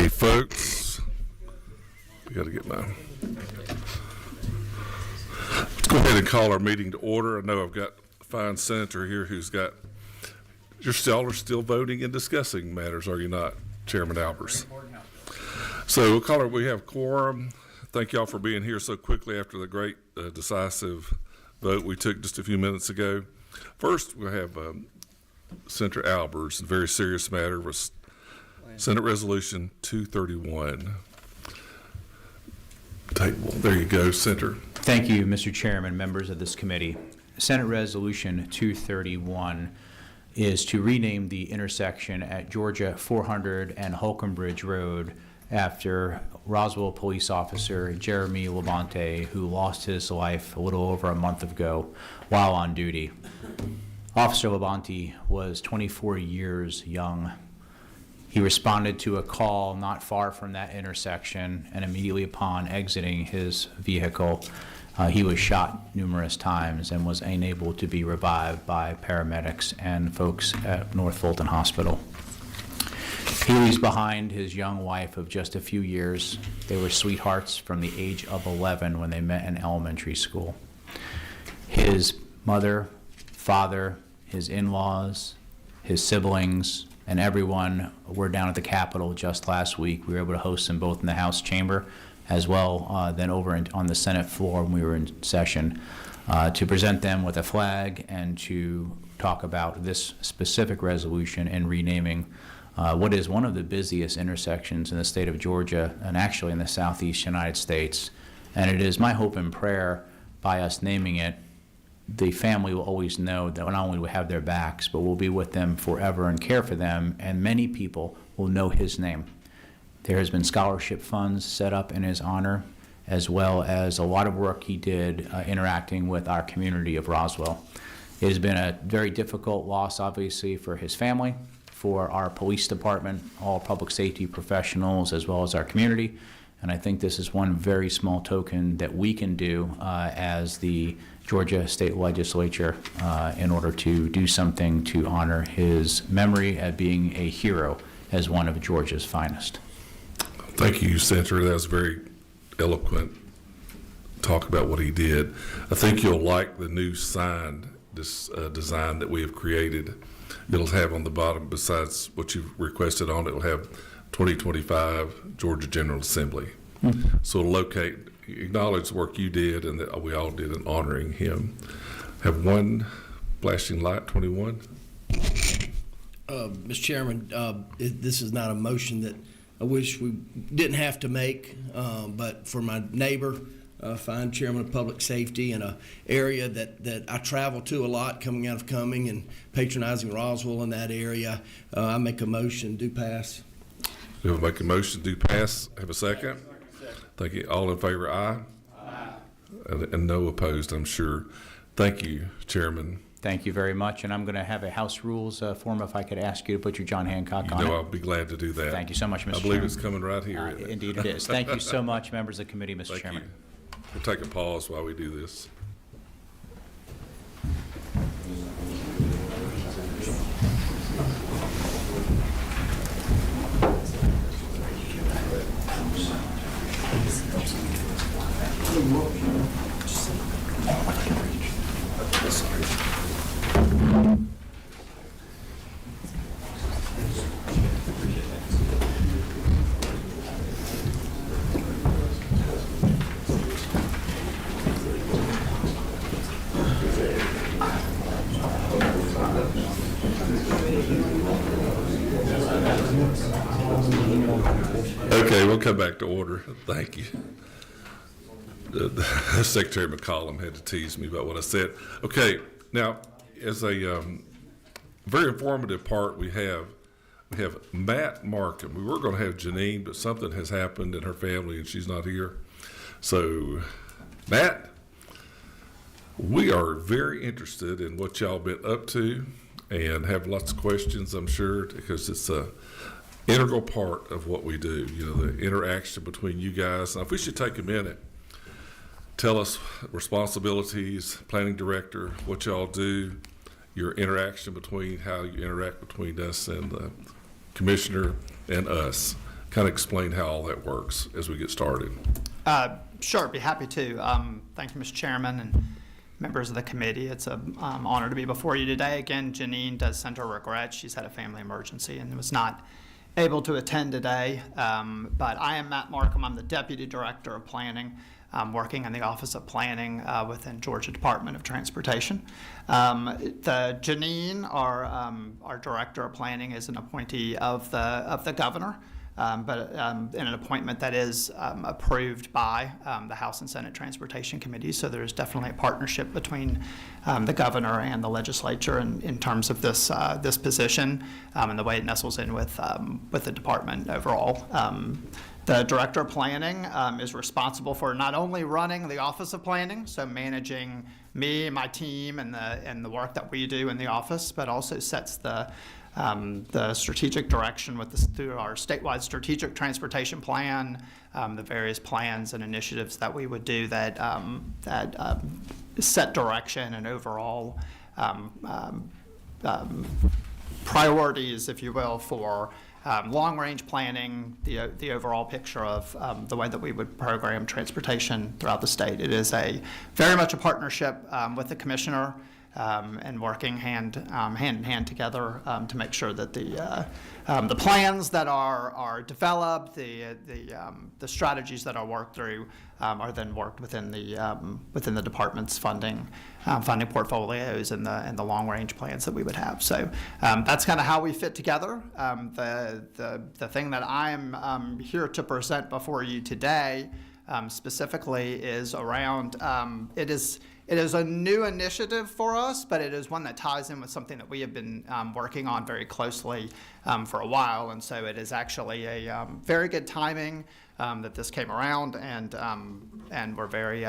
Okay, folks, we got to get my. Let's go ahead and call our meeting to order. I know I've got a fine senator here who's got. Y'all are still voting and discussing matters, are you not, Chairman Albers? So we'll call it. We have quorum. Thank y'all for being here so quickly after the great decisive vote we took just a few minutes ago. First, we'll have Senator Albers, a very serious matter was Senate Resolution 231. There you go, Senator. Thank you, Mr. Chairman, members of this committee. Senate Resolution 231 is to rename the intersection at Georgia 400 and Holcomb Bridge Road after Roswell police officer Jeremy Labonte, who lost his life a little over a month ago while on duty. Officer Labonte was 24 years young. He responded to a call not far from that intersection, and immediately upon exiting his vehicle, he was shot numerous times and was unable to be revived by paramedics and folks at North Fulton Hospital. He leaves behind his young wife of just a few years. They were sweethearts from the age of 11 when they met in elementary school. His mother, father, his in-laws, his siblings, and everyone were down at the Capitol just last week. We were able to host them both in the House chamber as well then over on the Senate floor when we were in session to present them with a flag and to talk about this specific resolution and renaming what is one of the busiest intersections in the state of Georgia and actually in the southeast United States. And it is my hope and prayer by us naming it, the family will always know that not only we have their backs, but we'll be with them forever and care for them, and many people will know his name. There has been scholarship funds set up in his honor, as well as a lot of work he did interacting with our community of Roswell. It has been a very difficult loss, obviously, for his family, for our police department, all public safety professionals, as well as our community. And I think this is one very small token that we can do as the Georgia State Legislature in order to do something to honor his memory as being a hero as one of Georgia's finest. Thank you, Senator. That was very eloquent talk about what he did. I think you'll like the new sign, this design that we have created. It'll have on the bottom, besides what you've requested on it, it'll have 2025 Georgia General Assembly. Mm-hmm. So it'll acknowledge the work you did and that we all did in honoring him. Have one flashing light, 21. Mr. Chairman, this is not a motion that I wish we didn't have to make, but for my neighbor, fine chairman of public safety in an area that I travel to a lot, coming out of Cumming and patronizing Roswell in that area, I make a motion, do pass. We will make a motion, do pass. Have a second? Thank you. All in favor, aye? Aye. And no opposed, I'm sure. Thank you, Chairman. Thank you very much. And I'm going to have a House Rules form if I could ask you to put your John Hancock on it. I'll be glad to do that. Thank you so much, Mr. Chairman. I believe it's coming right here. Indeed it is. Thank you so much, members of the committee, Mr. Thank Chairman. You. We'll take a pause while we do this. Okay, we'll come back to order. Thank you. Secretary McCollum had to tease me about what I said. Okay, now as a very informative part, we have Matt Markham. We were going to have Janine, but something has happened in her family and she's not here. So, Matt, we are very interested in what y'all been up to and have lots of questions, I'm sure, because it's a integral part of what we do, the interaction between you guys. Now, if we should take a minute, tell us responsibilities, planning director, what y'all do, your interaction between, how you interact between us and the commissioner and us. kind of explain how all that works as we get started. Sure, be happy to. Thank you, Mr. Chairman and members of the committee. It's an honor to be before you today. Again, Janine does send her regrets. She's had a family emergency and was not able to attend today. But I am Matt Markham. I'm the Deputy Director of Planning, working in the Office of Planning within Georgia Department of Transportation. Janine, our Director of Planning, is an appointee of the governor. But in an appointment that is approved by the House and Senate Transportation Committees. So there's definitely a partnership between the governor and the legislature in terms of this position and the way it nestles in with the department overall. The Director of Planning is responsible for not only running the Office of Planning, so managing me, my team, and the work that we do in the office, but also sets the strategic direction through our statewide strategic transportation plan, the various plans and initiatives that we would do that set direction and overall priorities, if you will, for long-range planning, the overall picture of the way that we would program transportation throughout the state. It is very much a partnership with the commissioner. And working hand in hand together to make sure that the plans that are developed, the strategies that are worked through, are then worked within the department's funding portfolios and the long range plans that we would have. So that's kind of how we fit together. The thing that I'm here to present before you today specifically is around It is a new initiative for us, but it is one that ties in with something that we have been working on very closely for a while. And so it is actually a very good timing that this came around, and we're very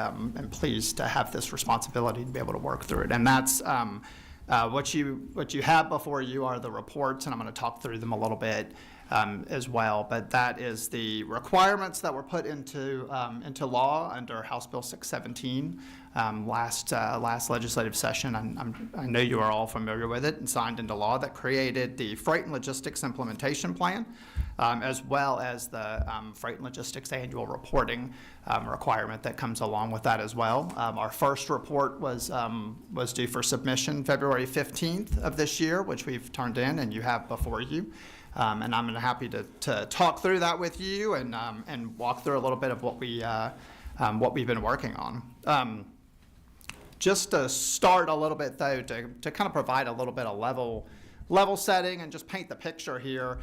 pleased to have this responsibility to be able to work through it. And that's what you have before you are the reports, and I'm going to talk through them a little bit as well. But that is the requirements that were put into law under House Bill 617 last legislative session. I know you are all familiar with it, and signed into law, that created the Freight and Logistics Implementation Plan, as well as the Freight and Logistics Annual Reporting requirement that comes along with that as well. Our first report was due for submission February 15th of this year, which we've turned in and you have before you. And I'm happy to talk through that with you and walk through a little bit of what we've been working on. Just to start a little bit, though, to kind of provide a little bit of level setting and just paint the picture here.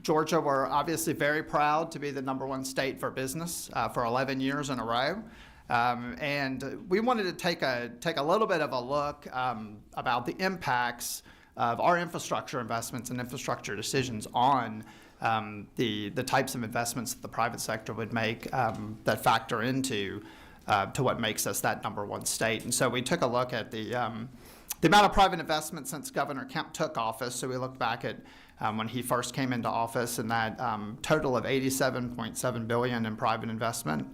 Georgia, we're obviously very proud to be the #1 state for business for 11 years in a row. And we wanted to take a little bit of a look about the impacts of our infrastructure investments and infrastructure decisions on the types of investments that the private sector would make that factor into to what makes us that #1 state. And so we took a look at the amount of private investment since Governor Kemp took office. So we looked back at when he first came into office, and that total of $87.7 billion in private investment.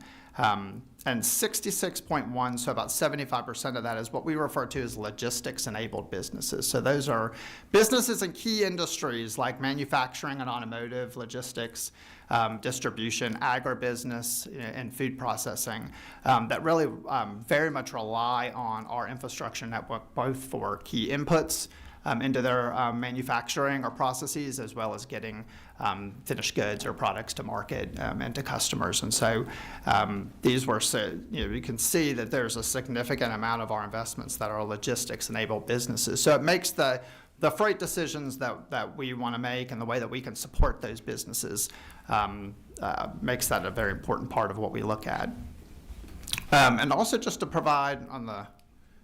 And 66.1, so about 75% of that, is what we refer to as logistics-enabled businesses. So those are businesses in key industries like manufacturing and automotive, logistics, distribution, agribusiness, and food processing that really very much rely on our infrastructure network, both for key inputs into their manufacturing or processes, as well as getting finished goods or products to market and to customers. And so these were, you can see that there's a significant amount of our investments that are logistics-enabled businesses. So it makes the freight decisions that we want to make and the way that we can support those businesses makes that a very important part of what we look at. And also, just to provide on the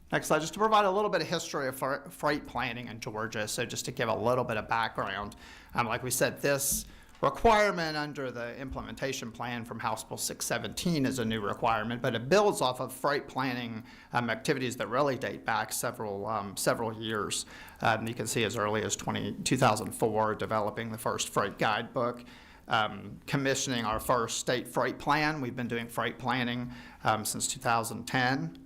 next slide, just to provide a little bit of history of freight planning in Georgia. So just to give a little bit of background, like we said, this requirement under the implementation plan from House Bill 617 is a new requirement, but it builds off of freight planning activities that really date back several years. You can see as early as 2004, developing the first freight guidebook, commissioning our first state freight plan. We've been doing freight planning since 2010.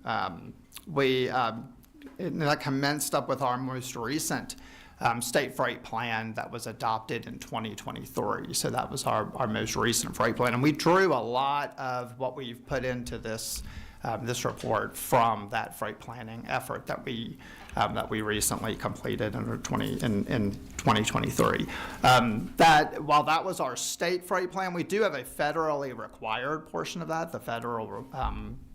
That commenced up with our most recent state freight plan that was adopted in 2023. So that was our most recent freight plan. And we drew a lot of what we've put into this report from that freight planning effort that we recently completed in 2023. While that was our state freight plan, we do have a federally required portion of that. The federal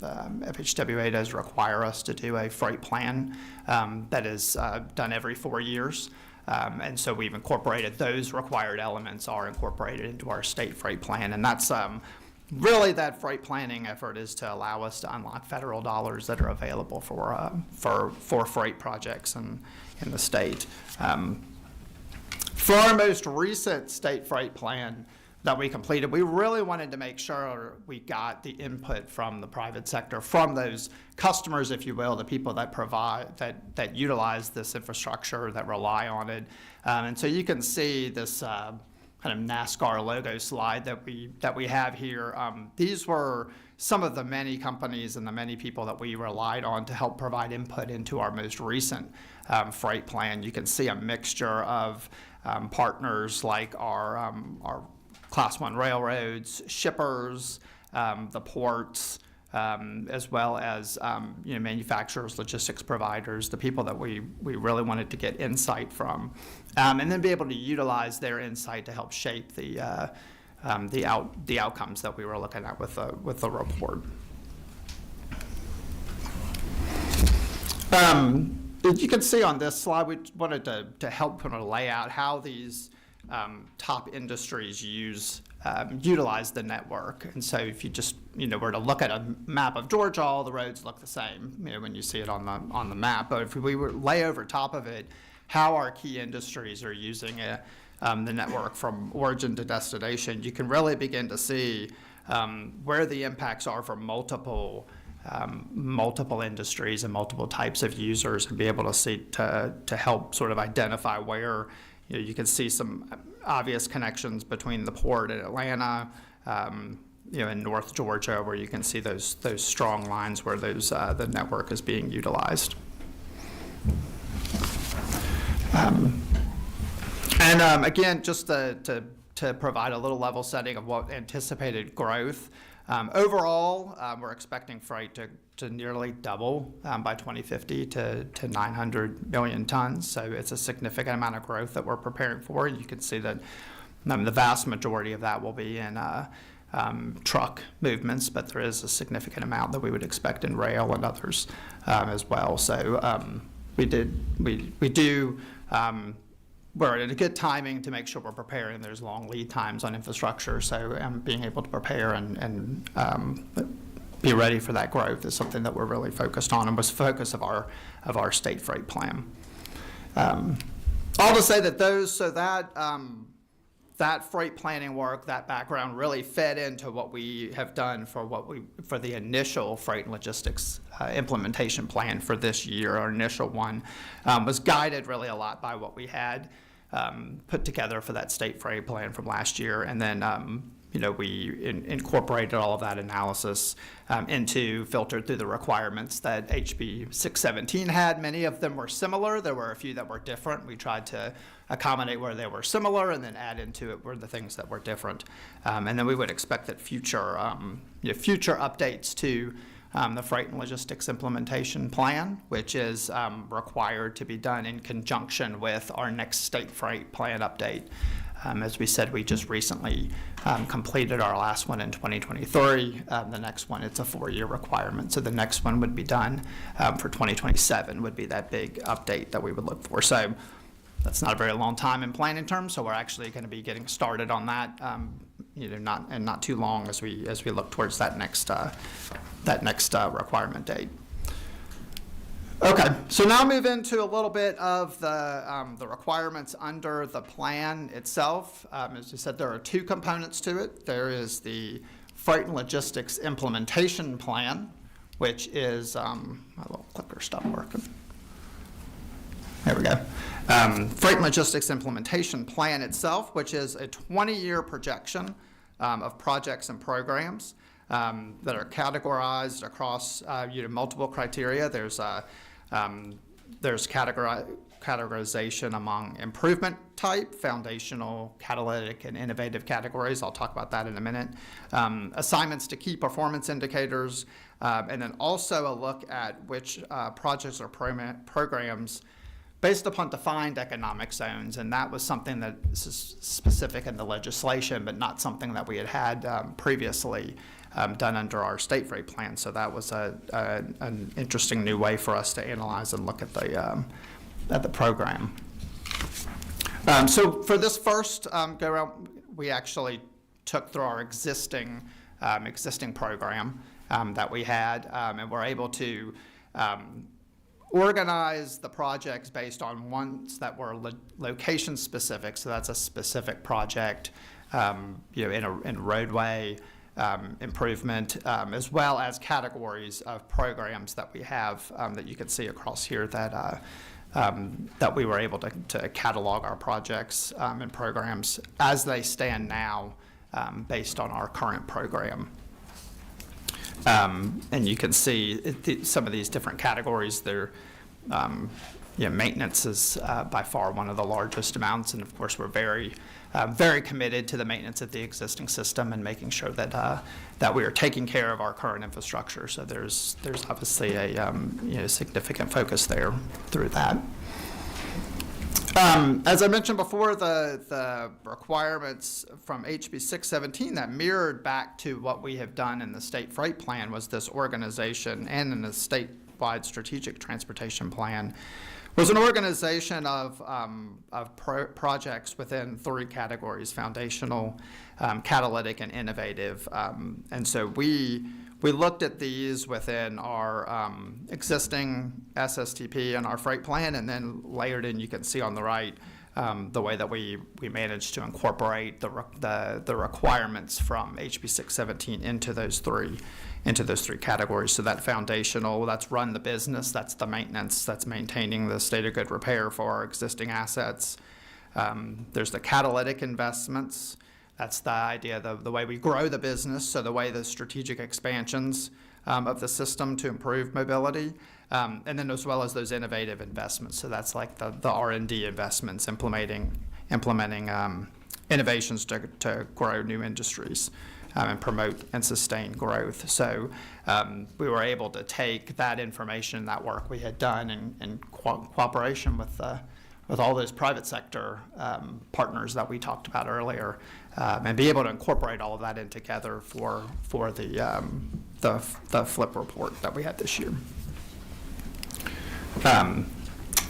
FHWA does require us to do a freight plan that is done every 4 years. And so we've incorporated those required elements are incorporated into our state freight plan. And that's really, that freight planning effort is to allow us to unlock federal dollars that are available for freight projects in the state. For our most recent state freight plan that we completed, we really wanted to make sure we got the input from the private sector, from those customers, if you will, the people that provide, that utilize this infrastructure, that rely on it. And so you can see this kind of NASCAR logo slide that we have here. These were some of the many companies and the many people that we relied on to help provide input into our most recent freight plan. You can see a mixture of partners like our Class 1 railroads, shippers, the ports, as well as manufacturers, logistics providers, the people that we really wanted to get insight from, and then be able to utilize their insight to help shape the outcomes that we were looking at with the report. You can see on this slide, we wanted to help kind of lay out how these top industries utilize the network. And so if you just were to look at a map of Georgia, all the roads look the same when you see it on the map. But if we were to lay over top of it how our key industries are using the network from origin to destination, you can really begin to see where the impacts are for multiple industries and multiple types of users, and be able to see to help sort of identify where you can see some obvious connections between the port at Atlanta, in North Georgia, where you can see those strong lines where the network is being utilized. Again, just to provide a little level setting of what anticipated growth. Overall, we're expecting freight to nearly double by 2050 to 900 million tons. So it's a significant amount of growth that we're preparing for. You can see that the vast majority of that will be in truck movements, but there is a significant amount that we would expect in rail and others as well. So we're at a good timing to make sure we're preparing. There's long lead times on infrastructure, so being able to prepare and be ready for that growth is something that we're really focused on, and was the focus of our state freight plan. All to say that that freight planning work, that background, really fed into what we have done for the initial freight and logistics implementation plan for this year. Our initial one was guided really a lot by what we had put together for that state freight plan from last year, and then we incorporated all of that analysis filtered through the requirements that HB 617 had. Many of them were similar. There were a few that were different. We tried to accommodate where they were similar, and then add into it were the things that were different. And then we would expect that future updates to the freight and logistics implementation plan, which is required to be done in conjunction with our next state freight plan update. As we said, we just recently completed our last one in 2023. The next one, it's a 4-year requirement. So the next one would be done for 2027 would be that big update that we would look for. So that's not a very long time in planning terms. So we're actually going to be getting started on that, not too long as we look towards that next requirement date. Okay, so now move into a little bit of the requirements under the plan itself. As you said, there are 2 components to it. There is the Freight and Logistics Implementation Plan, which is, my little clicker stopped working. There we go. Freight and Logistics Implementation Plan itself, which is a 20-year projection of projects and programs that are categorized across multiple criteria. There's categorization among improvement type, foundational, catalytic, and innovative categories. I'll talk about that in a minute. Assignments to key performance indicators, and then also a look at which projects or programs based upon defined economic zones, and that was something that is specific in the legislation, but not something that we had previously done under our state rate plan. So that was an interesting new way for us to analyze and look at the program. So for this first go around, we actually took through our existing program that we had, and we're able to organize the projects based on ones that were location specific. So that's a specific project, in roadway improvement, as well as categories of programs that we have that you can see across here that we were able to catalog our projects and programs as they stand now based on our current program. And you can see some of these different categories. They're, maintenance is by far one of the largest amounts, and of course we're very committed to the maintenance of the existing system and making sure that we are taking care of our current infrastructure. So there's obviously a significant focus there through that. As I mentioned before, the requirements from HB 617 that mirrored back to what we have done in the state freight plan was this organization, and in the statewide strategic transportation plan was an organization of projects within three categories: foundational, catalytic, and innovative. And so we looked at these within our existing SSTP and our freight plan, and then layered in, you can see on the right, the way that we managed to incorporate the requirements from HB 617 into those three categories. So that foundational, that's run the business, that's the maintenance, that's maintaining the state of good repair for our existing assets. There's the catalytic investments. That's the idea, the way we grow the business, so the way the strategic expansions of the system to improve mobility, and then as well as those innovative investments. So that's like the R&D investments, implementing innovations to grow new industries and promote and sustain growth. So we were able to take that information, that work we had done in cooperation with all those private sector partners that we talked about earlier, and be able to incorporate all of that in together for the flip report that we had this year.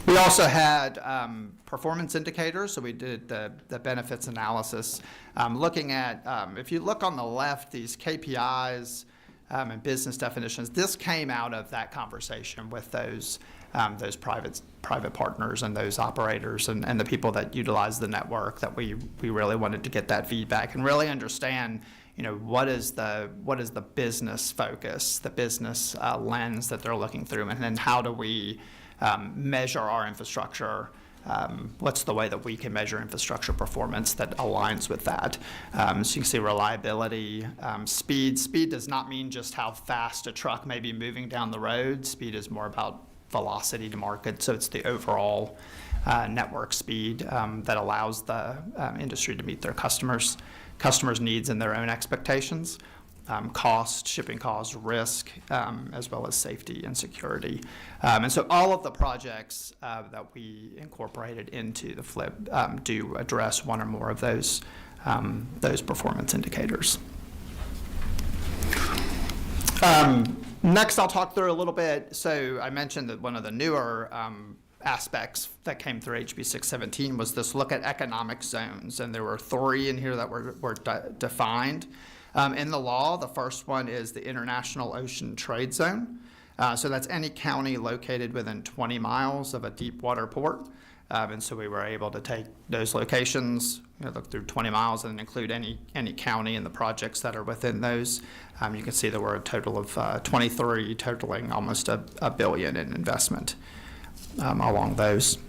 We also had performance indicators, so we did the benefits analysis, looking at, if you look on the left, these KPIs and business definitions. This came out of that conversation with those private partners and those operators and the people that utilize the network, that we really wanted to get that feedback and really understand, what is the business focus, the business lens that they're looking through, and then how do we measure our infrastructure. What's the way that we can measure infrastructure performance that aligns with that? So you can see reliability, speed. Speed does not mean just how fast a truck may be moving down the road. Speed is more about velocity to market. So it's the overall network speed that allows the industry to meet their customers' needs and their own expectations. Cost, shipping costs, risk, as well as safety and security. And so all of the projects that we incorporated into the flip do address one or more of those performance indicators. Next, I'll talk through a little bit. So I mentioned that one of the newer aspects that came through HB 617 was this look at economic zones, and there were three in here that were defined in the law. The first one is the International Ocean Trade Zone. So that's any county located within 20 miles of a deep water port. And so we were able to take those locations, look through 20 miles and include any county in the projects that are within those. You can see there were a total of 23, totaling almost a billion in investment along those.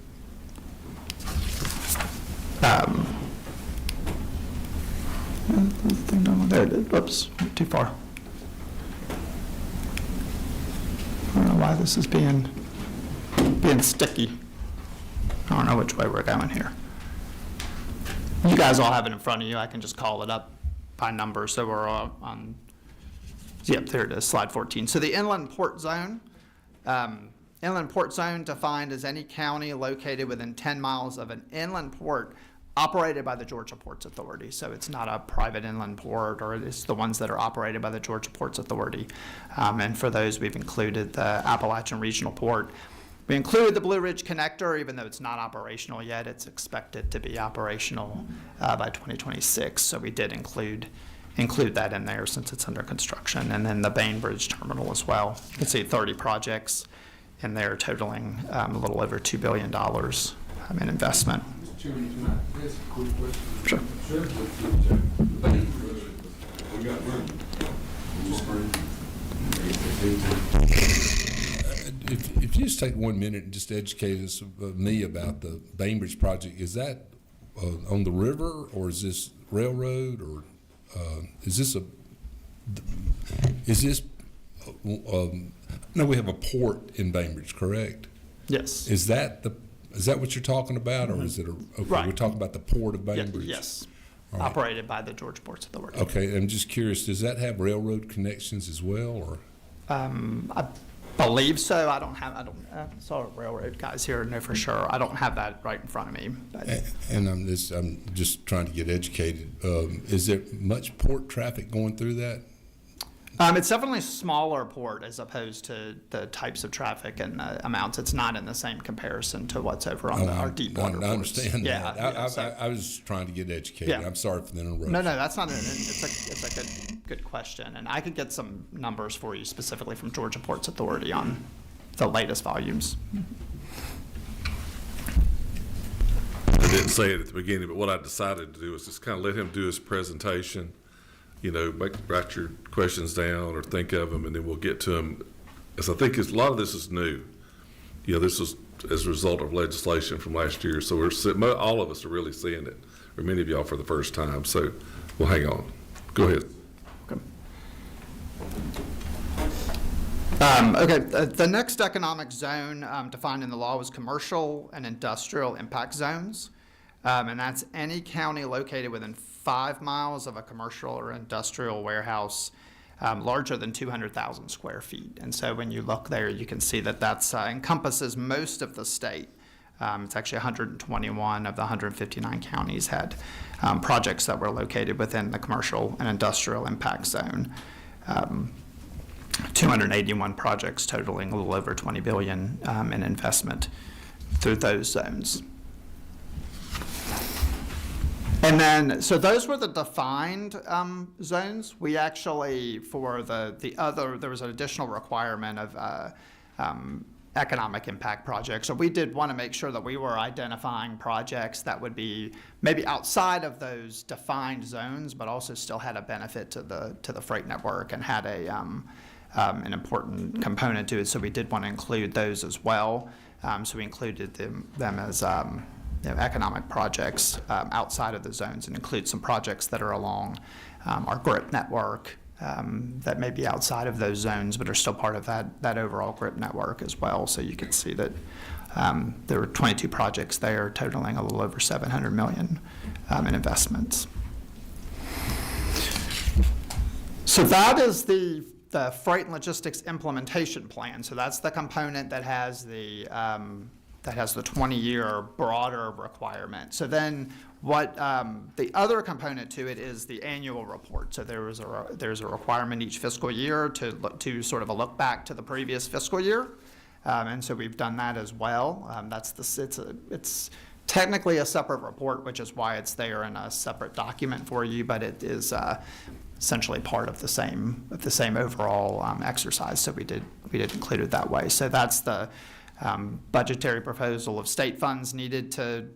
There it is. Whoops, too far. I don't know why this is being sticky. I don't know which way we're going here. You guys all have it in front of you. I can just call it up by number. So we're on, yep, there it is, slide 14. So the inland port zone. Inland port zone defined as any county located within 10 miles of an inland port operated by the Georgia Ports Authority. So it's not a private inland port, or it's the ones that are operated by the Georgia Ports Authority. And for those, we've included the Appalachian Regional Port. We included the Blue Ridge Connector, even though it's not operational yet. It's expected to be operational by 2026. So we did include that in there since it's under construction. And then the Bainbridge Terminal as well. You can see 30 projects in there totaling a little over $2 billion in investment. Mr. Chairman, can I ask a quick question? Sure. We got money. If you just take 1 minute and just educate us, me about the Bainbridge project, is that on the river, or is this railroad, or no, we have a port in Bainbridge, correct? Yes. Is that what you're talking about, or is it okay? Right. We're talking about the port of Bainbridge. Yes. All right. Operated by the Georgia Ports Authority. Okay, I'm just curious. Does that have railroad connections as well, or? I believe so. I saw railroad guys here know for sure. I don't have that right in front of me. But. And I'm just trying to get educated. Is there much port traffic going through that? It's definitely a smaller port as opposed to the types of traffic and amounts. It's not in the same comparison to what's over on our deep water ports. I understand yeah, that. Yeah, I was trying to get educated. Yeah. I'm sorry for the interruption. No, that's not. It's a good question, and I could get some numbers for you specifically from Georgia Ports Authority on the latest volumes. I didn't say it at the beginning, but what I decided to do was just kind of let him do his presentation. Write your questions down or think of them, and then we'll get to them. As I think a lot of this is new. This is as a result of legislation from last year. So all of us are really seeing it, or many of y'all for the first time. So we'll hang on. Go ahead. Okay. The next economic zone defined in the law was commercial and industrial impact zones. And that's any county located within 5 miles of a commercial or industrial warehouse larger than 200,000 square feet. And so when you look there, you can see that that encompasses most of the state. It's actually 121 of the 159 counties had projects that were located within the commercial and industrial impact zone. 281 projects totaling a little over $20 billion in investment through those zones. And then, so those were the defined zones. We actually, for the other, there was an additional requirement of economic impact projects. So we did want to make sure that we were identifying projects that would be maybe outside of those defined zones, but also still had a benefit to the freight network and had an important component to it. So we did want to include those as well. So we included them as economic projects outside of the zones, and include some projects that are along our GRIP network that may be outside of those zones but are still part of that overall GRIP network as well. So you can see that there were 22 projects there totaling a little over $700 million in investments. So that is the freight and logistics implementation plan. So that's the component that has the 20-year broader requirement. So then what the other component to it is the annual report. So there's a requirement each fiscal year to sort of a look back to the previous fiscal year. And so we've done that as well. It's technically a separate report, which is why it's there in a separate document for you, but it is essentially part of the same overall exercise. So we did include it that way. So that's the budgetary proposal of state funds needed to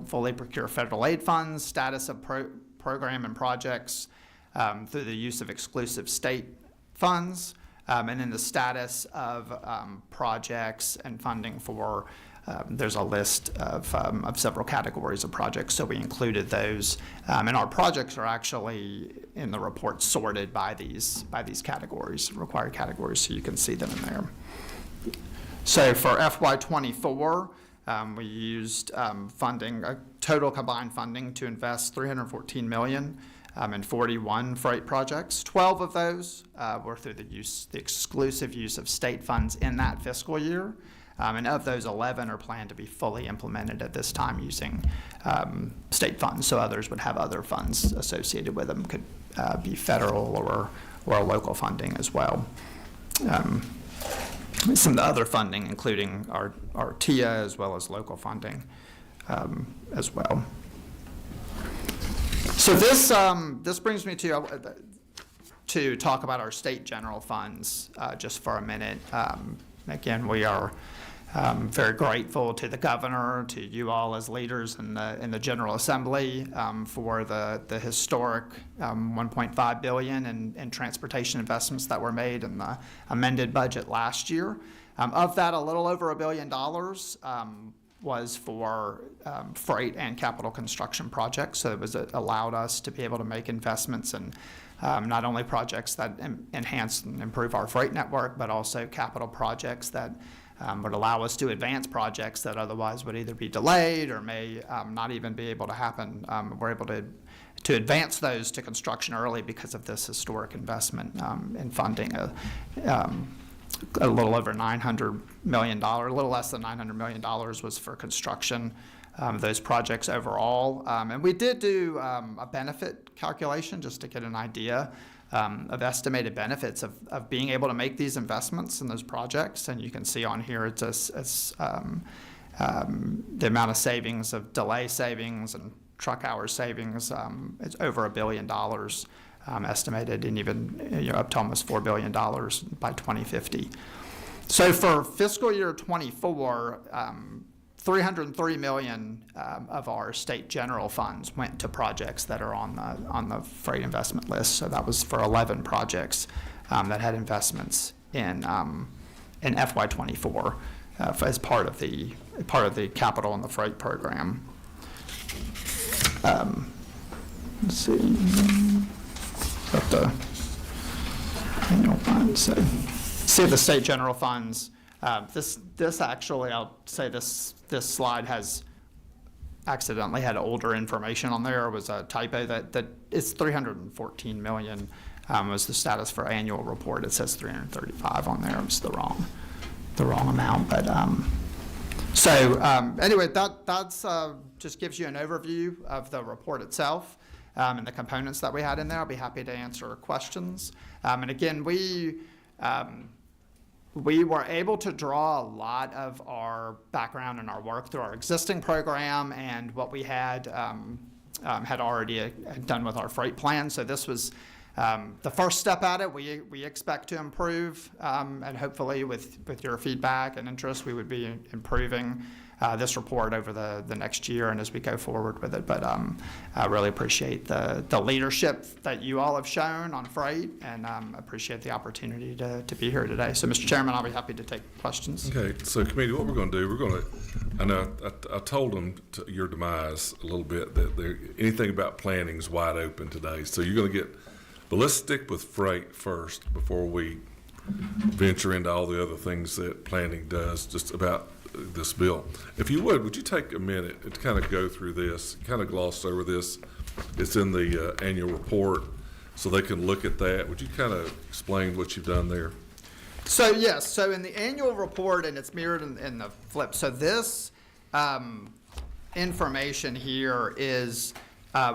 fully procure federal aid funds, status of program and projects through the use of exclusive state funds, and then the status of projects and funding for, there's a list of several categories of projects, so we included those. And our projects are actually in the report sorted by these categories, required categories, so you can see them in there. So for FY24, We used total combined funding to invest $314 million in 41 freight projects. 12 of those were through the exclusive use of state funds in that fiscal year. And of those, 11 are planned to be fully implemented at this time using state funds. So others would have other funds associated with them, could be federal or local funding as well. Some of the other funding, including our TIA as well as local funding as well. So this brings me to talk about our state general funds just for a minute. Again, we are very grateful to the governor, to you all as leaders in the General Assembly for the historic $1.5 billion in transportation investments that were made in the amended budget last year. Of that, a little over $1 billion was for freight and capital construction projects. So it allowed us to be able to make investments in not only projects that enhance and improve our freight network, but also capital projects that would allow us to advance projects that otherwise would either be delayed or may not even be able to happen. We're able to advance those to construction early because of this historic investment in funding. A little over $900 million, a little less than $900 million was for construction. Those projects overall. And we did do a benefit calculation just to get an idea of estimated benefits of being able to make these investments in those projects. And you can see on here it's the amount of savings of delay savings and truck hour savings. It's over $1 billion estimated, and even up to almost $4 billion by 2050. So for fiscal year 24, $303 million of our state general funds went to projects that are on the freight investment list. So that was for 11 projects that had investments in FY24 as part of the capital and the freight program. Let's see. Got the annual funds. So see the state general funds. This actually, I'll say this slide has accidentally had older information on there. It was a typo that it's 314 million was the status for annual report. It says 335 on there. It's the wrong amount. But anyway, that's just gives you an overview of the report itself and the components that we had in there. I'll be happy to answer questions. And again, we were able to draw a lot of our background and our work through our existing program and what we had already done with our freight plan. So this was the first step at it. We expect to improve, and hopefully with your feedback and interest, we would be improving this report over the next year and as we go forward with it. But I really appreciate the leadership that you all have shown on freight, and appreciate the opportunity to be here today. So, Mr. Chairman, I'll be happy to take questions. Okay, so committee, what we're going to do, I know I told them your demise a little bit that anything about planning is wide open today. So you're going to get, but let's stick with freight first before we venture into all the other things that planning does just about this bill. If you would you take a minute to kind of go through this, kind of gloss over this? It's in the annual report, so they can look at that. Would you kind of explain what you've done there? So yes, so in the annual report, and it's mirrored in the flip. So this information here is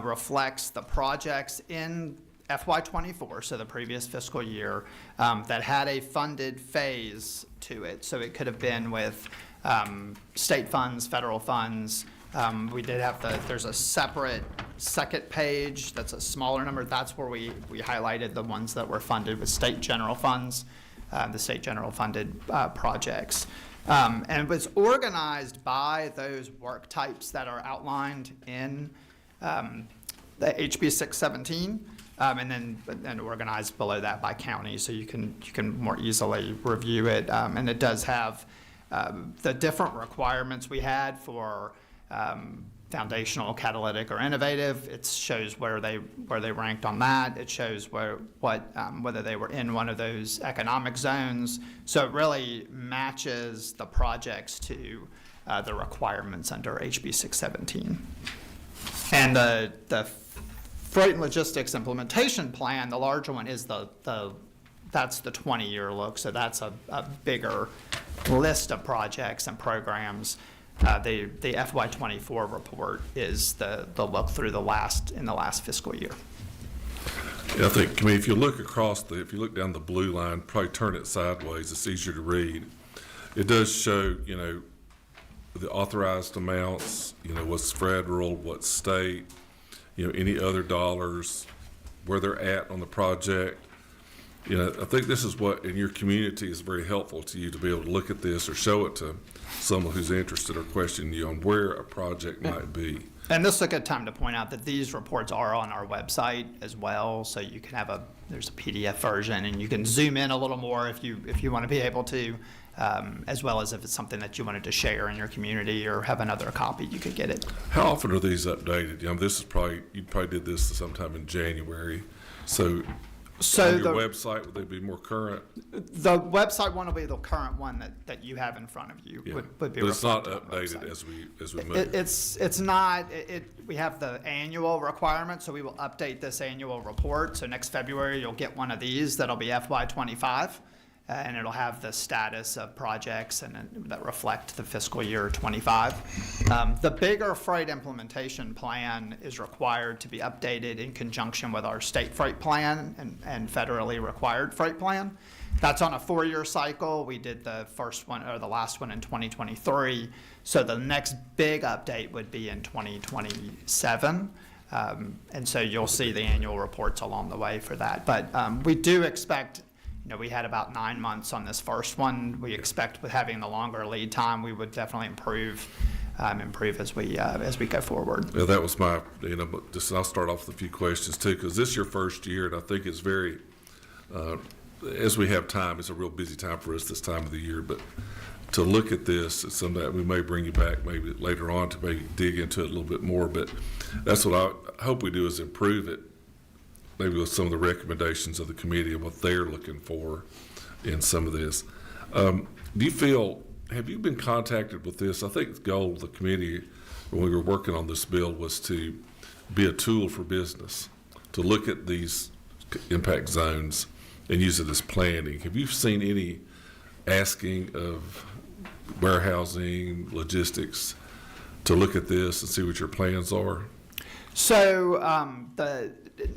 reflects the projects in FY24, so the previous fiscal year, that had a funded phase to it. So it could have been with state funds, federal funds. We did have there's a separate second page that's a smaller number. That's where we highlighted the ones that were funded with state general funds, the state general funded projects. And it was organized by those work types that are outlined in the HB 617. And then organized below that by county, so you can more easily review it. And it does have the different requirements we had for foundational, catalytic, or innovative. It shows where they ranked on that. It shows whether they were in one of those economic zones. So it really matches the projects to the requirements under HB 617. And the Freight and Logistics Implementation Plan, the larger one, is that's the 20-year look, so that's a bigger list of projects and programs. The FY24 report is the look through the last fiscal year. Yeah, I think, if you look if you look down the blue line, probably turn it sideways, it's easier to read. It does show, the authorized amounts, what's federal, what's state, any other dollars, where they're at on the project. I think this is what in your community is very helpful to you to be able to look at this or show it to someone who's interested or questioning you on where a project might be. And this is a good time to point out that these reports are on our website as well, so you can have there's a PDF version, and you can zoom in a little more if you want to be able to, as well as if it's something that you wanted to share in your community or have another copy, you could get it. How often are these updated? This is you probably did this sometime in January. So on your website, would they be more current? The website one will be the current one that you have in front of you. Yeah. Would be but it's not reflected on the updated website. as we move. It's not. We have the annual requirement, so we will update this annual report. So next February, you'll get one of these that'll be FY25. And it'll have the status of projects that reflect the fiscal year 25. The bigger freight implementation plan is required to be updated in conjunction with our state freight plan and federally required freight plan. That's on a 4-year cycle. We did the first one or the last one in 2023. So the next big update would be in 2027. And so you'll see the annual reports along the way for that. But we do expect, we had about 9 months on this first one. We expect with having the longer lead time, we would definitely improve as we go forward. Yeah, that was my, I'll start off with a few questions too, because this is your first year, and I think it's very, as we have time, it's a real busy time for us this time of the year, but to look at this, it's something that we may bring you back maybe later on to maybe dig into it a little bit more, but that's what I hope we do is improve it, maybe with some of the recommendations of the committee and what they're looking for in some of this. Do you feel, have you been contacted with this? I think the goal of the committee when we were working on this bill was to be a tool for business, to look at these impact zones and use it as planning. Have you seen any asking of warehousing, logistics, to look at this and see what your plans are? So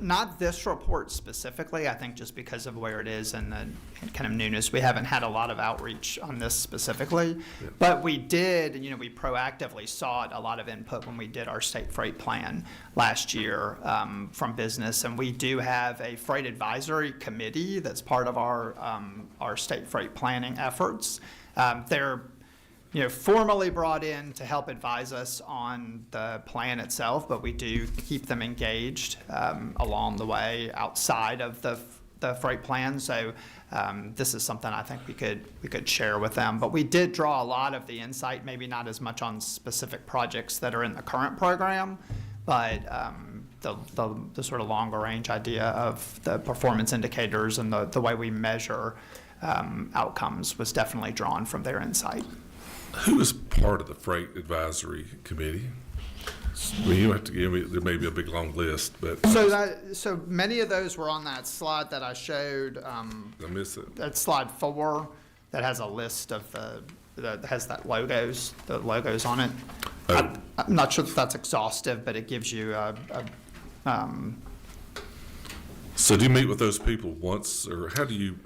not this report specifically, I think just because of where it is and the kind of newness, we haven't had a lot of outreach on this specifically. Yeah. But we did, we proactively sought a lot of input when we did our state freight plan last year from business. And we do have a freight advisory committee that's part of our state freight planning efforts. They're formally brought in to help advise us on the plan itself, but we do keep them engaged along the way outside of the freight plan. So this is something I think we could share with them. But we did draw a lot of the insight, maybe not as much on specific projects that are in the current program, but the sort of longer range idea of the performance indicators and the way we measure outcomes was definitely drawn from their insight. Who is part of the Freight Advisory Committee? I mean, you have to give me, there may be a big long list, but. So many of those were on that slide that I showed. I missed it. That's slide 4 that has a list of that has the logos on it. Oh. I'm not sure if that's exhaustive, but it gives you So do you meet with those people once, or how do you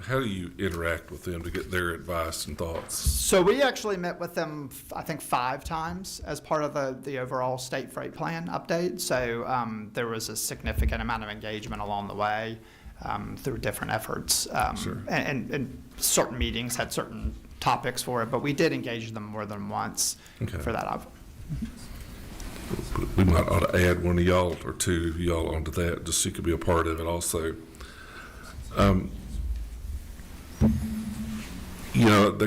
interact with them to get their advice and thoughts? So we actually met with them, I think, 5 times as part of the overall state freight plan update. So there was a significant amount of engagement along the way through different efforts. Sure. And certain meetings had certain topics for it, but we did engage them more than once for that. We might ought to add one of y'all or two of y'all onto that, just so you could be a part of it also. I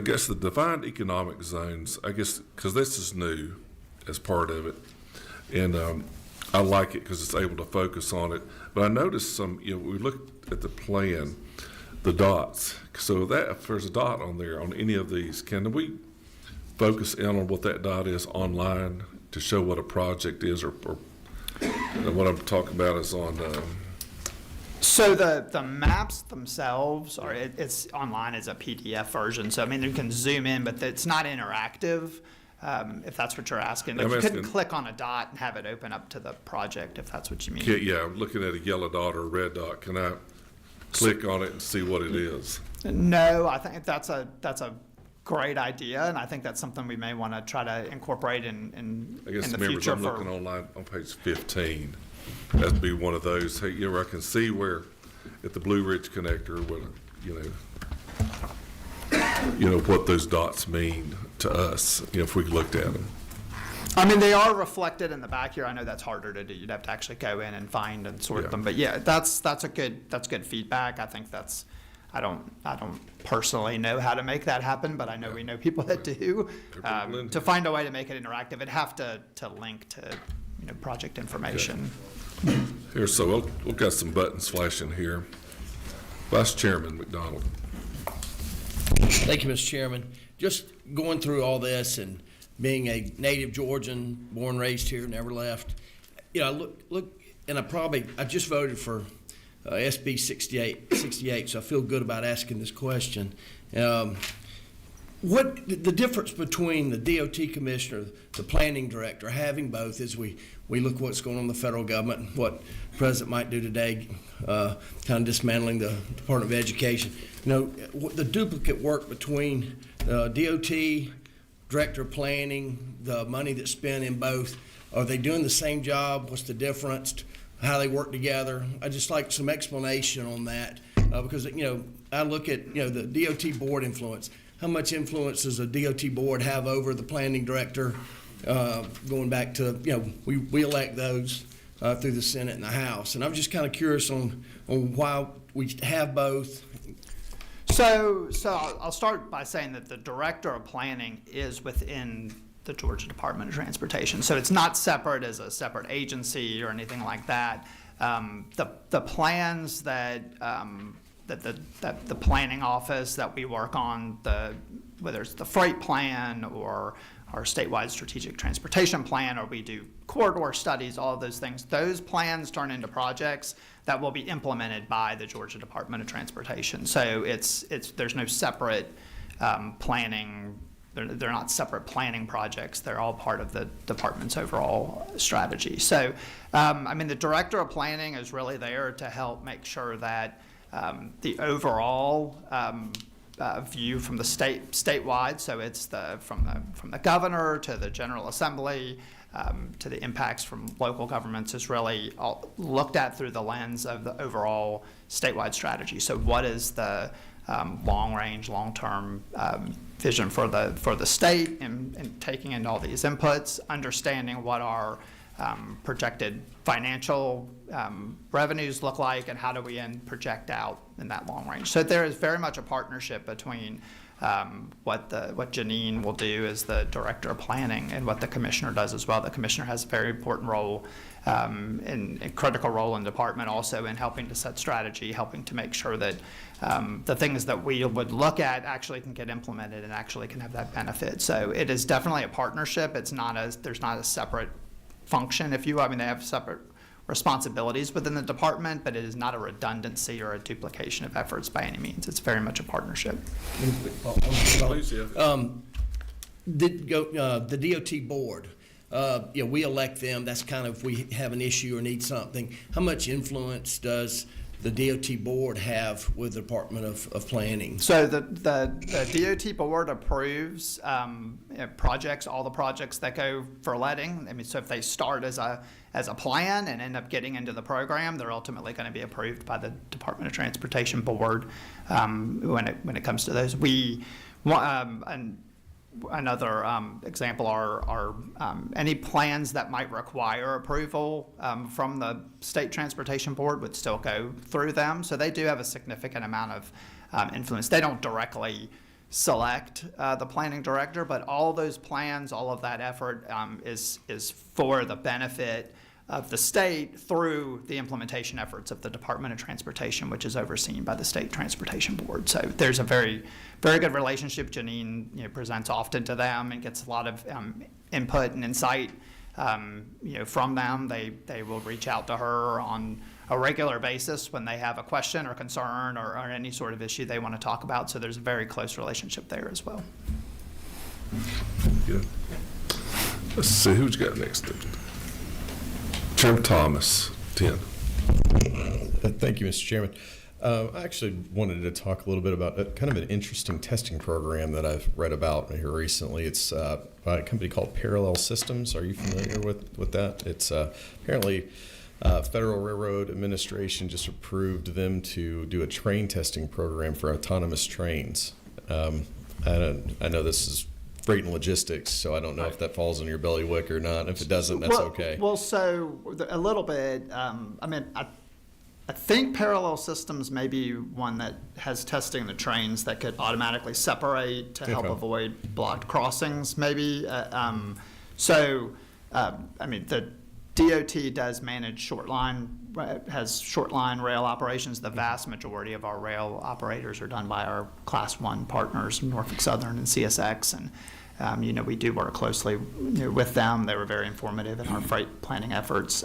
guess the defined economic zones, I guess, because this is new as part of it, and I like it because it's able to focus on it. But I noticed we looked at the plan, the dots. So that if there's a dot on there on any of these, can we focus in on what that dot is online to show what a project is, or what I'm talking about is on, So the maps themselves are, it's online as a PDF version. So I mean, you can zoom in, but it's not interactive. If that's what you're asking, like I'm you couldn't asking- click on a dot and have it open up to the project, if that's what you mean. yeah, I'm looking at a yellow dot or a red dot. Can I click on it and see what it is? No, I think that's a great idea, and I think that's something we may want to try to incorporate in I guess the members, future I'm looking online on page 15. That'd be one of those. Hey, I can see where at the Blue Ridge connector, what what those dots mean to us. If we looked at them. I mean, they are reflected in the back here. I know that's harder to do. You'd have to actually go in and find and sort Yeah. them. But yeah, that's good feedback. I think I don't personally know how to make that happen, but I know we know people that do. To find a way to make it interactive, it'd have to link to project information. Here, so we've got some buttons flashing here. Vice Chairman McDonald. Thank you, Mr. Chairman. Just going through all this and being a native Georgian, born, raised here, never left. Look, and I just voted for SB 68, so I feel good about asking this question. What the difference between the DOT commissioner, the planning director, having both as we look what's going on in the federal government, what the president might do today, kind of dismantling the Department of Education. The duplicate work between DOT, director of planning, the money that's spent in both, are they doing the same job? What's the difference? How they work together? I'd just like some explanation on that because I look at the DOT board influence. How much influence does a DOT board have over the planning director? Going back to we elect those through the Senate and the House, and I'm just kind of curious on why we have both. So I'll start by saying that the director of planning is within the Georgia Department of Transportation. So it's not separate as a separate agency or anything like that. The plans that the planning office that we work on, whether it's the freight plan or our statewide strategic transportation plan, or we do corridor studies, all of those things, those plans turn into projects that will be implemented by the Georgia Department of Transportation. So there's no separate planning. They're not separate planning projects. They're all part of the department's overall strategy. So, the director of planning is really there to help make sure that the overall view from the statewide, so it's from the governor to the General Assembly to the impacts from local governments, is really all looked at through the lens of the overall statewide strategy. So what is the long-range, long-term vision for the state, and taking in all these inputs, understanding what our projected financial revenues look like, and how do we project out in that long range. So there is very much a partnership between what Janine will do as the director of planning and what the commissioner does as well. The commissioner has a very important role and a critical role in the department also in helping to set strategy, helping to make sure that the things that we would look at actually can get implemented and actually can have that benefit. So it is definitely a partnership. There's not a separate function, if you will. They have separate responsibilities within the department, but it is not a redundancy or a duplication of efforts by any means. It's very much a partnership. Please, yeah. The DOT board, we elect them. That's kind of if we have an issue or need something. How much influence does the DOT board have with the Department of Planning? So the DOT board approves projects, all the projects that go for letting. So if they start as a plan and end up getting into the program, they're ultimately going to be approved by the Department of Transportation board when it comes to those. Another example are any plans that might require approval from the State Transportation Board would still go through them. So they do have a significant amount of influence. They don't directly select the planning director, but all those plans, all of that effort is for the benefit of the state through the implementation efforts of the Department of Transportation, which is overseen by the State Transportation Board. So there's a very, very good relationship. Janine, presents often to them and gets a lot of input and insight, from them. They will reach out to her on a regular basis when they have a question or concern or any sort of issue they want to talk about. So there's a very close relationship there as well. Good. Let's see who's got next. Chairman Thomas, 10. Thank you, Mr. Chairman. I actually wanted to talk a little bit about kind of an interesting testing program that I've read about here recently. It's by a company called Parallel Systems. Are you familiar with that? It's apparently Federal Railroad Administration just approved them to do a train testing program for autonomous trains. I know this is freight and logistics, so I don't know if that falls on your bailiwick or not. If it doesn't, that's okay. Well, so a little bit. I think Parallel Systems may be one that has testing the trains that could automatically separate to help avoid blocked crossings, maybe. The DOT does manage has short line rail operations. The vast majority of our rail operators are done by our Class 1 partners, Norfolk Southern and CSX, and we do work closely with them. They were very informative in our freight planning efforts.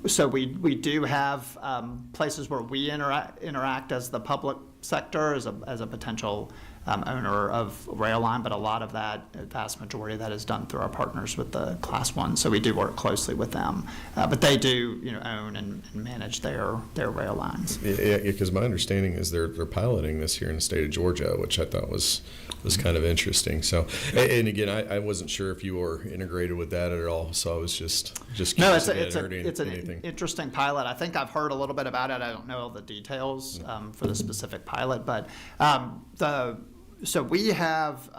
So we do have places where we interact as the public sector, as a potential owner of rail line, but a lot of that, vast majority of that is done through our partners with the Class 1. So we do work closely with them, but they do own and manage their rail lines. Yeah, because my understanding is they're piloting this here in the state of Georgia, which I thought was kind of interesting. So, and again, I wasn't sure if you were integrated with that at all, so I was just curious. No, it's an interesting pilot. I think I've heard a little bit about it. I don't know all the details for the specific pilot, but so we have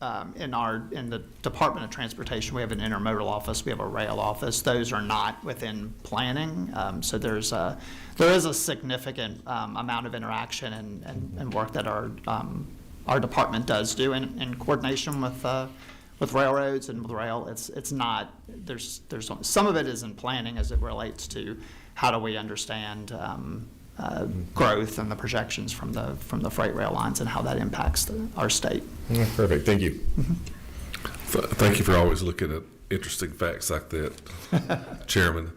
in the Department of Transportation, we have an intermodal office, we have a rail office. Those are not within planning. So there is a significant amount of interaction and work that our department does do in coordination with railroads and with rail. It's not, there's some of it is in planning as it relates to how do we understand growth and the projections from the freight rail lines and how that impacts our state. Perfect. Thank you. Mm-hmm. Thank you for always looking at interesting facts like that, Chairman.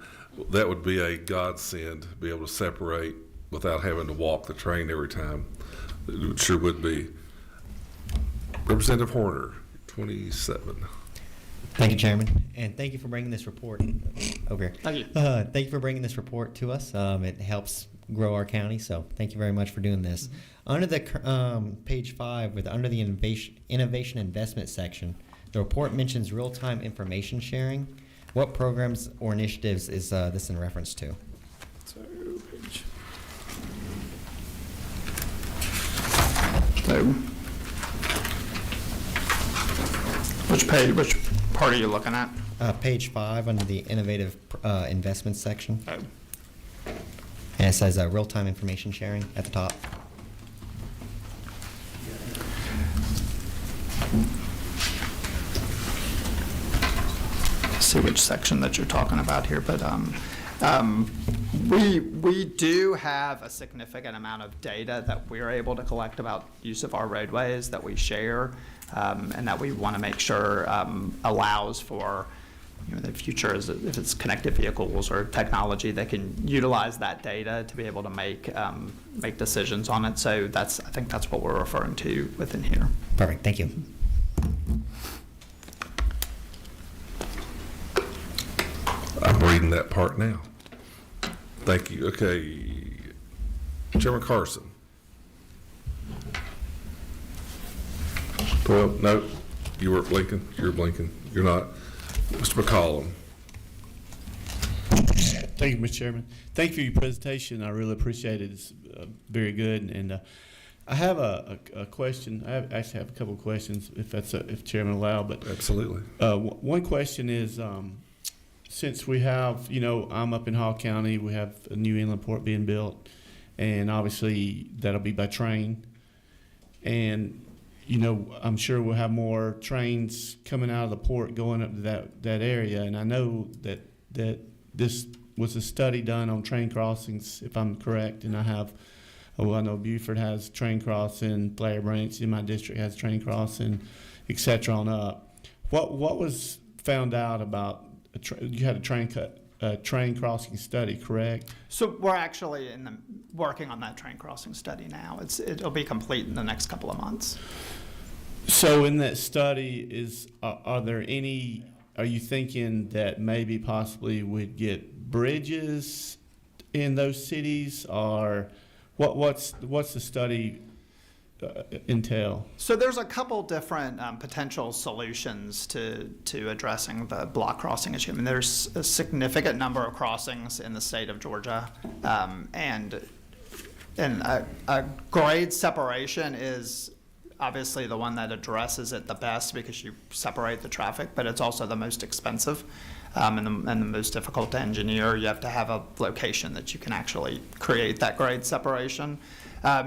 That would be a godsend to be able to separate without having to walk the train every time. It sure would be. Representative Horner, 27. Thank you, Chairman, and thank you for bringing this report over here. Thank you. Thank you for bringing this report to us. It helps grow our county, so thank you very much for doing this. Mm-hmm. Under the page 5, under the innovation investment section, the report mentions real-time information sharing. What programs or initiatives is this in reference to? So which part are you looking at? Page 5 under the innovative investment section. Oh. And it says real-time information sharing at the top. See which section that you're talking about here, but we do have a significant amount of data that we're able to collect about use of our roadways that we share, and that we want to make sure allows for the future, if it's connected vehicles or technology that can utilize that data to be able to make decisions on it. So I think that's what we're referring to within here. Perfect. Thank you. I'm reading that part now. Thank you. Okay. Chairman Carson. Well, no, you were blinking. You're blinking. You're not. Mr. McCollum. Thank you, Mr. Chairman. Thank you for your presentation. I really appreciate it. It's very good. And I have a question. I actually have a couple of questions, if Chairman allow. But Absolutely. One question is, since we have, I'm up in Hall County, we have a new inland port being built, and obviously that'll be by train. And I'm sure we'll have more trains coming out of the port going up to that area. And I know that this was a study done on train crossings, if I'm correct. And I know Buford has train crossing, Blair Branch in my district has train crossing, et cetera, on up. What was found out about, you had a train crossing study, correct? So we're actually working on that train crossing study now. It'll be complete in the next couple of months. So in that study, are you thinking that maybe possibly we'd get bridges in those cities, or what's the study entail? So there's a couple different potential solutions to addressing the block crossing issue. I mean, there's a significant number of crossings in the state of Georgia, and a grade separation is obviously the one that addresses it the best because you separate the traffic, but it's also the most expensive and the most difficult to engineer. You have to have a location that you can actually create that grade separation.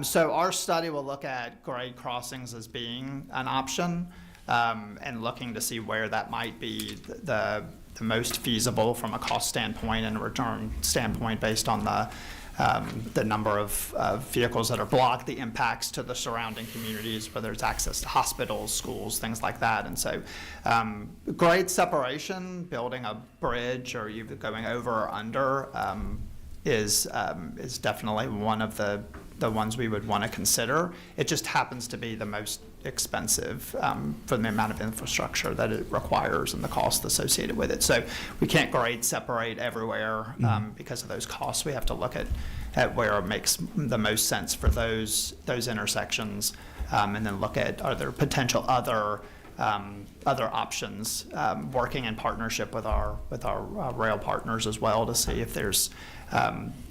So our study will look at grade crossings as being an option and looking to see where that might be the most feasible from a cost standpoint and a return standpoint based on the number of vehicles that are blocked, the impacts to the surrounding communities, whether it's access to hospitals, schools, things like that. And so grade separation, building a bridge or even going over or under is definitely one of the ones we would want to consider. It just happens to be the most expensive for the amount of infrastructure that it requires and the cost associated with it. So we can't grade separate everywhere because of those costs. We have to look at where it makes the most sense for those intersections, and then look at are there potential other options, working in partnership with our rail partners as well to see if there's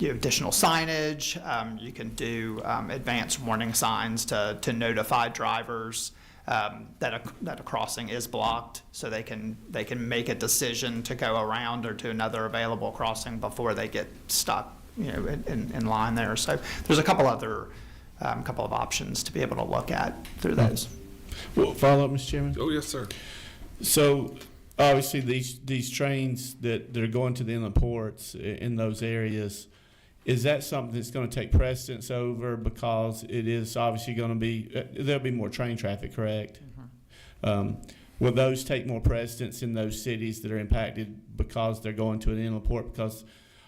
additional signage. You can do advanced warning signs to notify drivers that a crossing is blocked, so they can make a decision to go around or to another available crossing before they get stuck in line there. So there's a couple of options to be able to look at through those. Well, follow up, Mr. Chairman? Oh, yes, sir. So obviously these trains that are going to the inland ports in those areas, is that something that's going to take precedence over, because it is obviously going to be, there'll be more train traffic, correct? Mm-hmm. Will those take more precedence in those cities that are impacted because they're going to an inland port? Because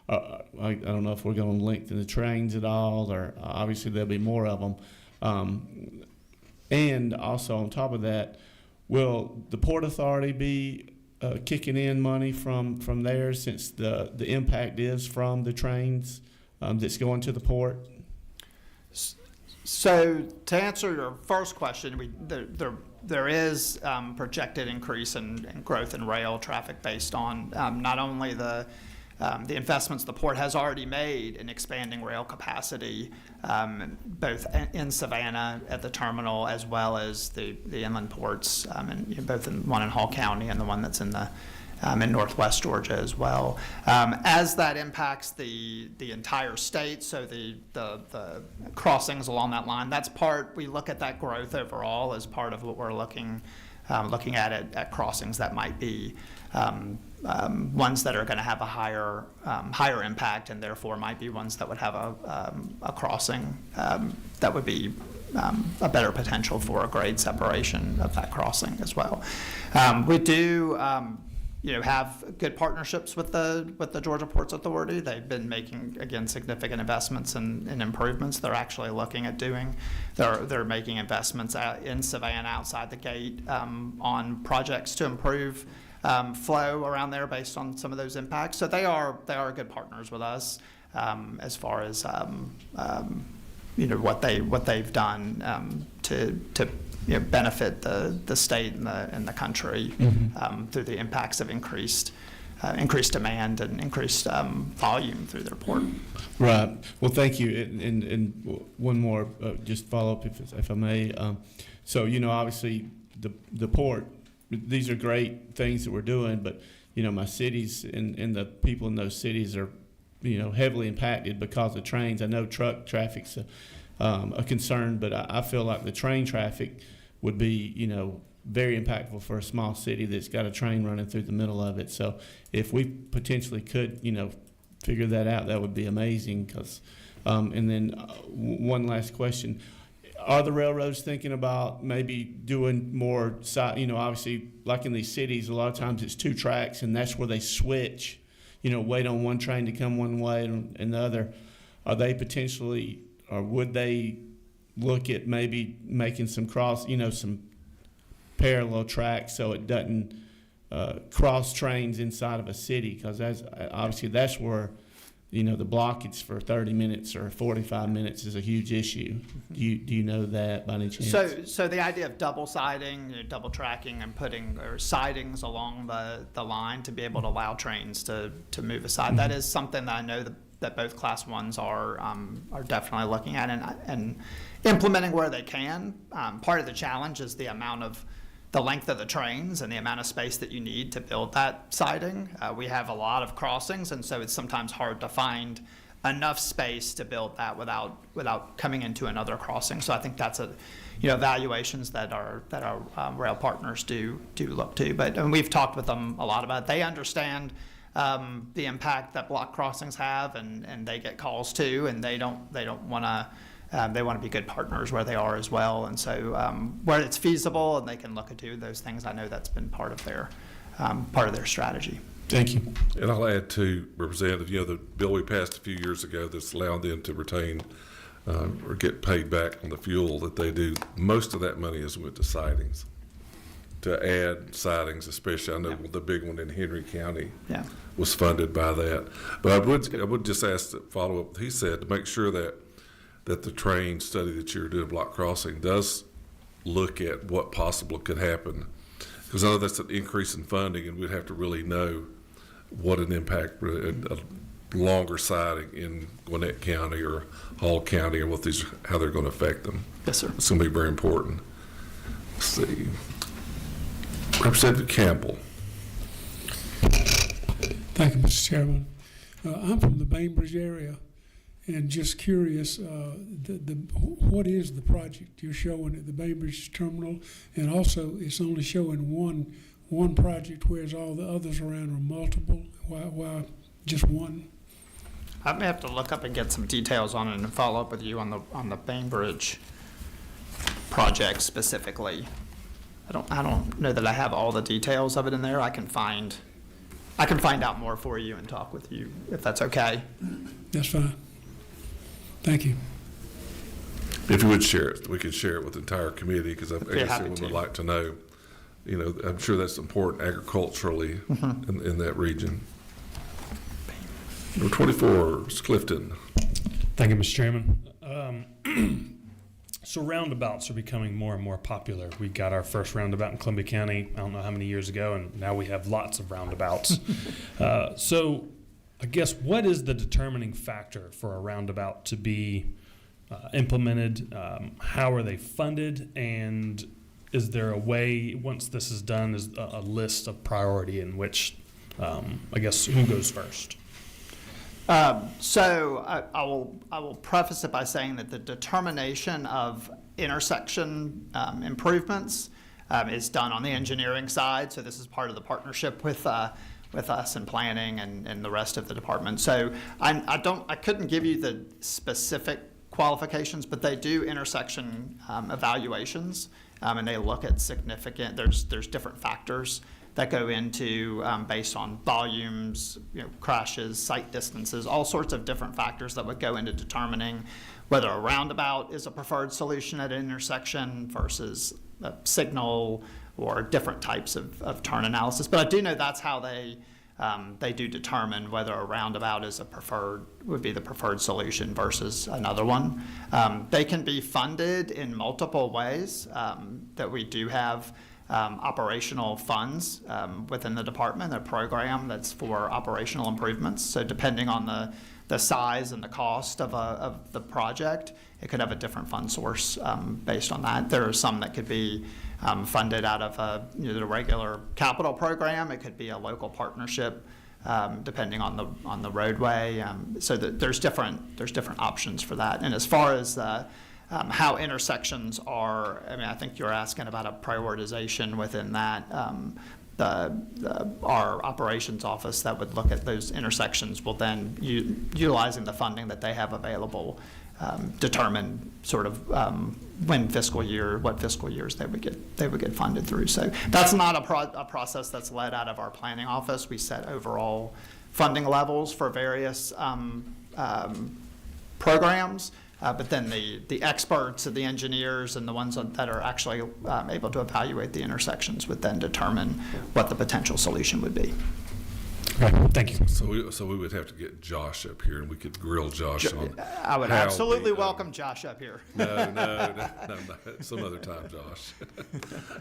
I don't know if we're going to lengthen the trains at all, or obviously there'll be more of them. And also on top of that, will the Port Authority be kicking in money from there, since the impact is from the trains that's going to the port? So to answer your first question, there is projected increase in growth in rail traffic based on not only the investments the port has already made in expanding rail capacity, both in Savannah at the terminal as well as the inland ports, and both one in Hall County and the one that's in Northwest Georgia as well. As that impacts the entire state, so the crossings along that line, we look at that growth overall as part of what we're looking at crossings that might be ones that are going to have a higher impact, and therefore might be ones that would have a crossing that would be a better potential for a grade separation of that crossing as well. We do have good partnerships with the Georgia Ports Authority. They've been making, again, significant investments and improvements. They're actually looking at they're making investments in Savannah outside the gate on projects to improve flow around there based on some of those impacts. So they are good partners with us as far as what they've done to benefit the state and the country through the impacts of increased demand and increased volume through their port. Right. Well, thank you. And one more, just follow up if I may. So obviously the port. These are great things that we're doing, but my cities and the people in those cities are heavily impacted because of trains. I know truck traffic's a concern, but I feel like the train traffic would be, very impactful for a small city that's got a train running through the middle of it. So if we potentially could, figure that out, that would be amazing. And then one last question. Are the railroads thinking about maybe doing more, obviously, like in these cities, a lot of times it's 2 tracks, and that's where they switch, wait on one train to come one way and the other. Are they potentially, or would they look at maybe making some some parallel tracks so it doesn't cross trains inside of a city? Because obviously that's where the blockage for 30 minutes or 45 minutes is a huge issue. Do you know that by any chance? So the idea of double siding, double tracking, and putting sidings along the line to be able to allow trains to move aside, that is something that I know that both Class 1s are definitely looking at and implementing where they can. Part of the challenge is the length of the trains and the amount of space that you need to build that siding. We have a lot of crossings, and so it's sometimes hard to find enough space to build that without coming into another crossing. So I think that's evaluations that our rail partners do look to. And we've talked with them a lot about it. They understand the impact that block crossings have, and they get calls too, and they don't want to. They want to be good partners where they are as well, and so where it's feasible and they can look into those things, I know that's been part of their strategy. Thank you. And I'll add to Representative, the bill we passed a few years ago that's allowed them to retain or get paid back on the fuel that they do. Most of that money is went to sidings, to add sidings, especially. I know the big one in Henry County was funded by that. But I would just ask to follow up what he said, to make sure that the train study that you're doing, block crossing, does look at what possible could happen. Because I know that's an increase in funding, and we'd have to really know what an impact a longer siding in Gwinnett County or Hall County, or how they're going to affect them. Yes, sir. It's going to be very important. Let's see. Representative Campbell. Thank you, Mr. Chairman. I'm from the Bainbridge area, and just curious, what is the project you're showing at the Bainbridge Terminal? And also, it's only showing one project, whereas all the others around are multiple. Why just one? I may have to look up and get some details on it and follow up with you on the Bainbridge project specifically. I don't know that I have all the details of it in there. I can find out more for you and talk with you if that's okay. That's fine. Thank you. If you would share it, we could share it with the entire committee, because I guess everyone would like to know. I'm sure that's important agriculturally in that region. Number 24 is Clifton. Thank you, Mr. Chairman. So roundabouts are becoming more and more popular. We got our first roundabout in Columbia County, I don't know how many years ago, and now we have lots of roundabouts. So I guess, what is the determining factor for a roundabout to be implemented? How are they funded? And is there a way, once this is done, is a list of priority in which, I guess, who goes first? So I will preface it by saying that the determination of intersection improvements is done on the engineering side. So this is part of the partnership with us in planning and the rest of the department. So I couldn't give you the specific qualifications, but they do intersection evaluations, and they look at significant. There's different factors that go into based on volumes, crashes, sight distances, all sorts of different factors that would go into determining whether a roundabout is a preferred solution at an intersection versus a signal or different types of turn analysis. But I do know that's how they do determine whether a roundabout would be the preferred solution versus another one. They can be funded in multiple ways. That we do have operational funds within the department, a program that's for operational improvements. So depending on the size and the cost of the project, it could have a different fund source based on that. There are some that could be funded out of the regular capital program. It could be a local partnership, depending on the roadway. So that there's different options for that. And as far as how intersections are. I mean, I think you're asking about a prioritization within that. Our operations office that would look at those intersections will then, utilizing the funding that they have available, determine sort of what fiscal years they would get funded through. So that's not a process that's led out of our planning office. We set overall funding levels for various programs. But then the experts, the engineers, and the ones that are actually able to evaluate the intersections would then determine what the potential solution would be. Okay, thank you. So we would have to get Josh up here, and we could grill Josh on. I would how absolutely we, welcome Josh up here. No, some other time, Josh.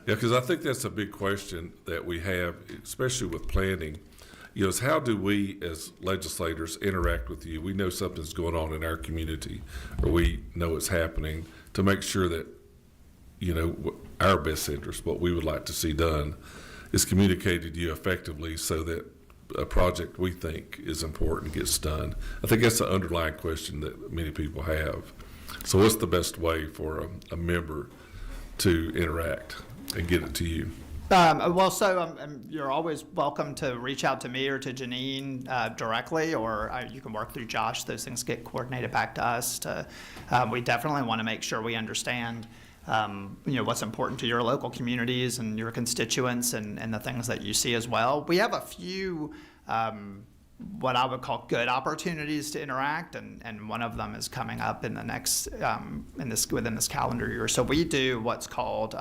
Yeah, because I think that's a big question that we have, especially with planning. You know, is how do we as legislators interact with you? We know something's going on in our community, or we know it's happening, to make sure that, you know, our best interest, what we would like to see done, is communicated to you effectively so that a project we think is important gets done. I think that's the underlying question that many people have. So what's the best way for a member to interact and get it to you? You're always welcome to reach out to me or to Janine directly, or you can work through Josh. Those things get coordinated back to us. We definitely want to make sure we understand what's important to your local communities and your constituents and the things that you see as well. We have a few what I would call good opportunities to interact, and one of them is coming up in the next within this calendar year. So we do what's called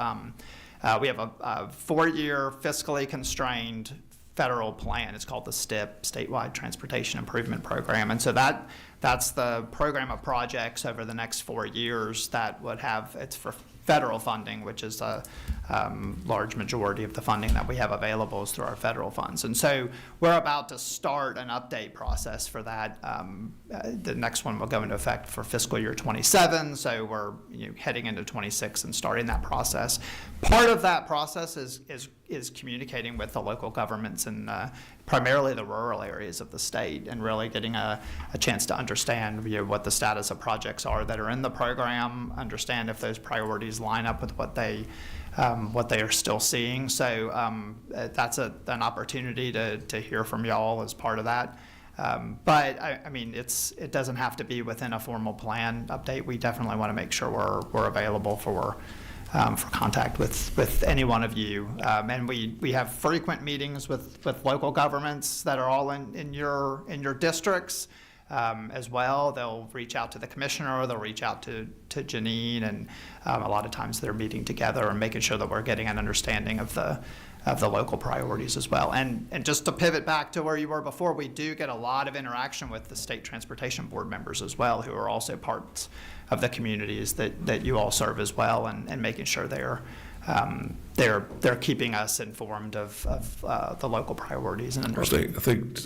we have a 4-year fiscally constrained federal plan. It's called the STIP, Statewide Transportation Improvement Program. And so that's the program of projects over the next 4 years that would have, it's for federal funding, which is a large majority of the funding that we have available is through our federal funds. And so we're about to start an update process for that. The next one will go into effect for fiscal year 27, so we're heading into 26 and starting that process. Part of that process is communicating with the local governments and primarily the rural areas of the state, and really getting a chance to understand what the status of projects are that are in the program, understand if those priorities line up with what they are still seeing. So that's an opportunity to hear from y'all as part of that. But I mean, it doesn't have to be within a formal plan update. We definitely want to make sure we're available for contact with any one of you. And we have frequent meetings with local governments that are all in your districts as well. They'll reach out to the commissioner, or they'll reach out to Janine, and a lot of times they're meeting together and making sure that we're getting an understanding of the local priorities as well. And just to pivot back to where you were before, we do get a lot of interaction with the State Transportation Board members as well, who are also parts of the communities that you all serve as well, and making sure they're keeping us informed of the local priorities and understanding. I think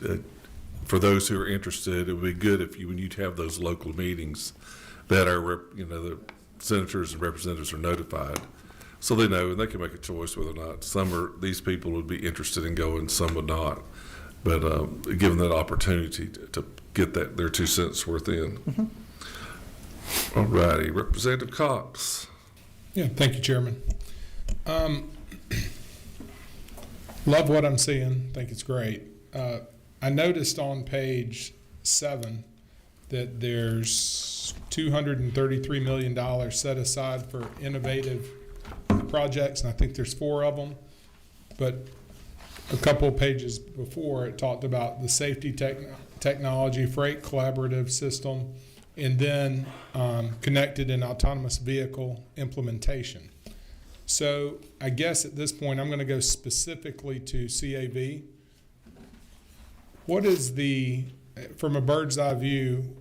for those who are interested, it would be good if when you have those local meetings that the senators and representatives are notified, so they know and they can make a choice whether or not these people would be interested in going, some would not. But give them that opportunity to get their 2 cents worth in. Mm-hmm. All righty, Representative Cox. Yeah, thank you, Chairman. Love what I'm seeing. Think it's great. I noticed on page 7 that there's $233 million set aside for innovative projects, and I think there's 4 of them. But a couple of pages before, it talked about the safety technology, freight collaborative system, and then connected and autonomous vehicle implementation. So I guess at this point, I'm going to go specifically to CAV. What is from a bird's eye view,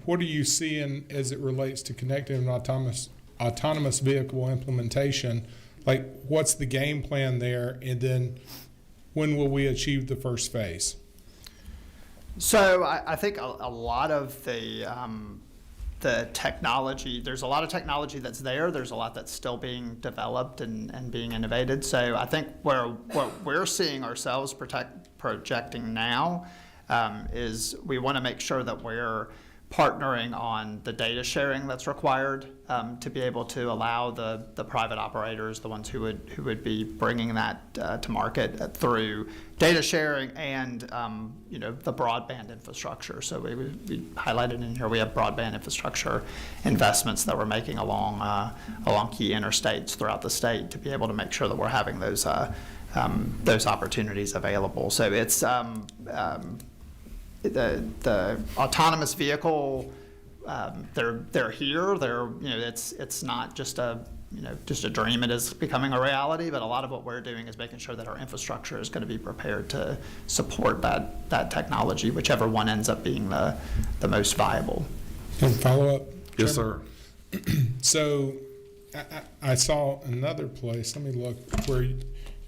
what are you seeing as it relates to connected and autonomous vehicle implementation? Like, what's the game plan there, and then when will we achieve the first phase? So I think a lot of the technology, there's a lot of technology that's there. There's a lot that's still being developed and being innovated. So I think what we're seeing ourselves projecting now is we want to make sure that we're partnering on the data sharing that's required to be able to allow the private operators, the ones who would be bringing that to market through data sharing and the broadband infrastructure. So we highlighted in here we have broadband infrastructure investments that we're making along key interstates throughout the state to be able to make sure that we're having those opportunities available. So it's the autonomous vehicle, they're here. It's not just a dream. It is becoming a reality. But a lot of what we're doing is making sure that our infrastructure is going to be prepared to support that technology, whichever one ends up being the most viable. Can I follow up? Yes, sir. So I saw another place, let me look, where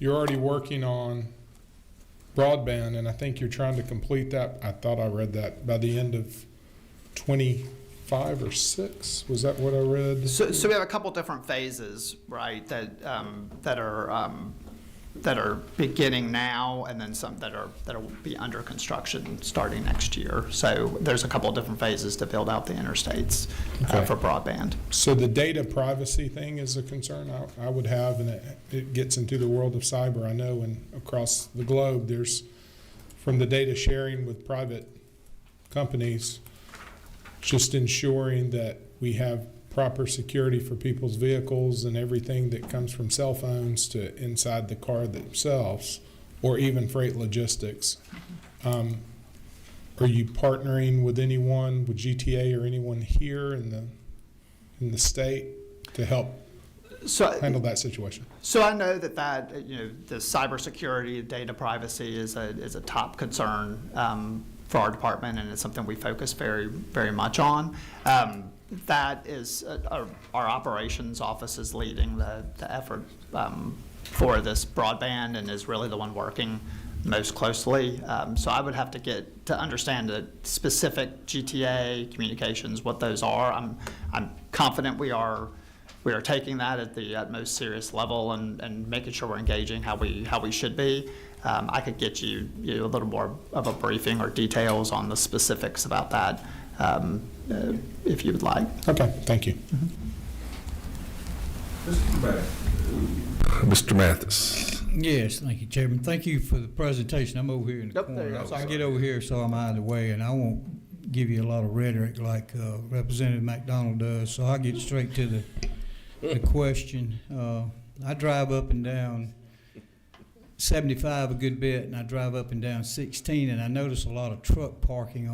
you're already working on broadband, and I think you're trying to complete that. I thought I read that by the end of 25 or 6. Was that what I read? So we have a couple different phases, right? That are beginning now, and then some that'll be under construction starting next year. So there's a couple different phases to build out the interstates for broadband. So the data privacy thing is a concern I would have, and it gets into the world of cyber. I know, and across the globe, there's from the data sharing with private companies, just ensuring that we have proper security for people's vehicles and everything that comes from cell phones to inside the car themselves, or even freight logistics. Are you partnering with anyone, with GTA or anyone here in the state to help handle that situation? So I know that the cybersecurity, data privacy is a top concern for our department, and it's something we focus very, very much on. That is our operations office is leading the effort for this broadband and is really the one working most closely. So I would have to get to understand the specific GTA communications, what those are. I'm confident we are taking that at the utmost serious level and making sure we're engaging how we should be. I could get you a little more of a briefing or details on the specifics about that. If you would like. Okay, thank you. Mr. Mathis. Yes, thank you, Chairman. Thank you for the presentation. I'm over here in the corner. I get over here so I'm out of the way, and I won't give you a lot of rhetoric like Representative McDonald does, so I'll get straight to the question. I drive up and down 75 a good bit, and I drive up and down 16, and I notice a lot of truck parking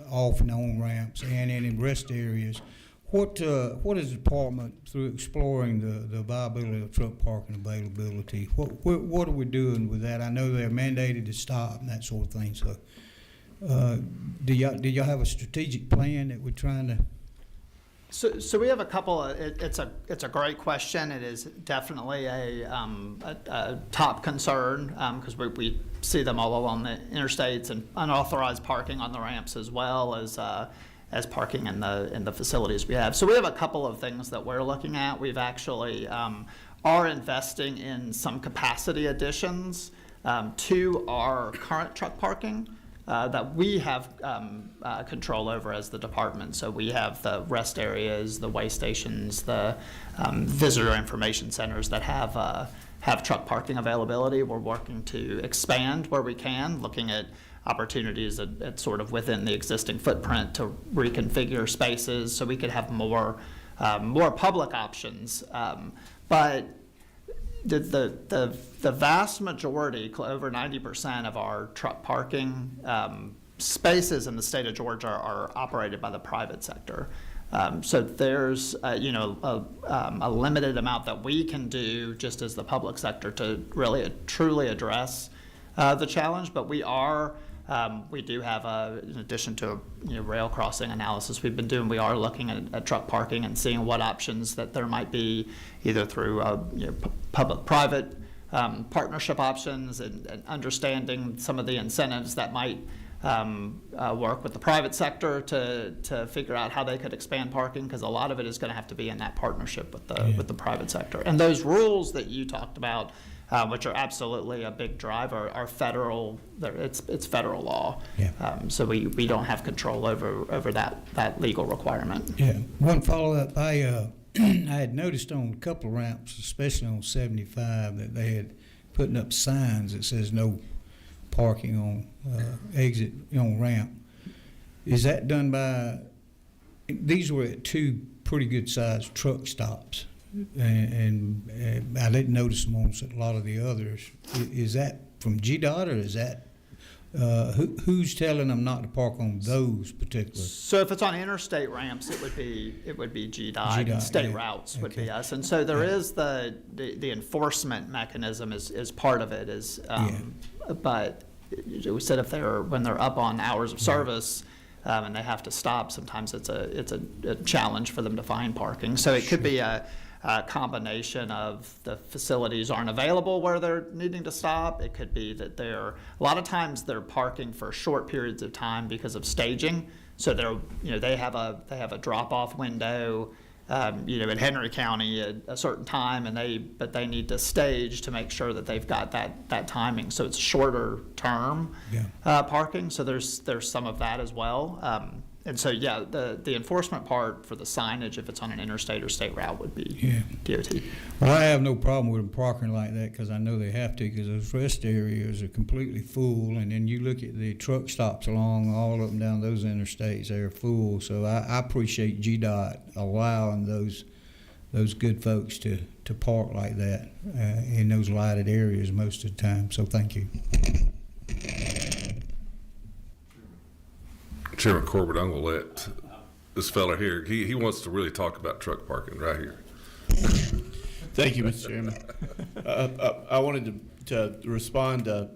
off and on ramps and in rest areas. What is the department, through exploring the viability of truck parking availability, what are we doing with that? I know they're mandated to stop and that sort of thing. So, do y'all have a strategic plan that we're trying to? So we have a couple. It's a great question. It is definitely a top concern because we see them all along the interstates and unauthorized parking on the ramps as well as parking in the facilities we have. So we have a couple of things that we're looking at. We've actually are investing in some capacity additions to our current truck parking. That we have control over as the department. So we have the rest areas, the way stations, the visitor information centers that have truck parking availability. We're working to expand where we can, looking at opportunities at sort of within the existing footprint to reconfigure spaces so we could have more public options. But the vast majority, over 90% of our truck parking spaces in the state of Georgia are operated by the private sector. So there's a limited amount that we can do just as the public sector to really truly address the challenge. But we do have in addition to rail crossing analysis we've been doing, we are looking at truck parking and seeing what options that there might be either through public-private partnership options and understanding some of the incentives that might work with the private sector to figure out how they could expand parking, because a lot of it is going to have to be in that partnership with the private sector. And those rules that you talked about which are absolutely a big driver, are federal. It's federal law. Yeah. So we don't have control over that legal requirement. Yeah. One follow-up, I had noticed on a couple of ramps, especially on 75, that they had putting up signs that says no parking on exit on ramp. Is that done by, these were at two pretty good sized truck stops, and I didn't notice them on a lot of the others. Is that from GDOT, or is that who's telling them not to park on those particular? So if it's on interstate ramps, it would be GDOT. And state routes would be us. And so there is the enforcement mechanism is part of it. But we said when they're up on hours of service. And they have to stop. Sometimes it's a challenge for them to find parking. So it could be a combination of the facilities aren't available where they're needing to stop. It could be that a lot of times they're parking for short periods of time because of staging. So they have a drop-off window, in Henry County at a certain time, but they need to stage to make sure that they've got that timing. So it's shorter term parking. So there's some of that as well. And so the enforcement part for the signage, if it's on an interstate or state route, would be DOT. Well, I have no problem with them parking like that because I know they have to, because those rest areas are completely full, and then you look at the truck stops along all up and down those interstates, they're full. So I appreciate GDOT allowing those good folks to park like that in those lighted areas most of the time. So thank you. Chairman Corbett, I'm going to let this fella here, he wants to really talk about truck parking right here. Thank you, Mr. Chairman. I wanted to respond to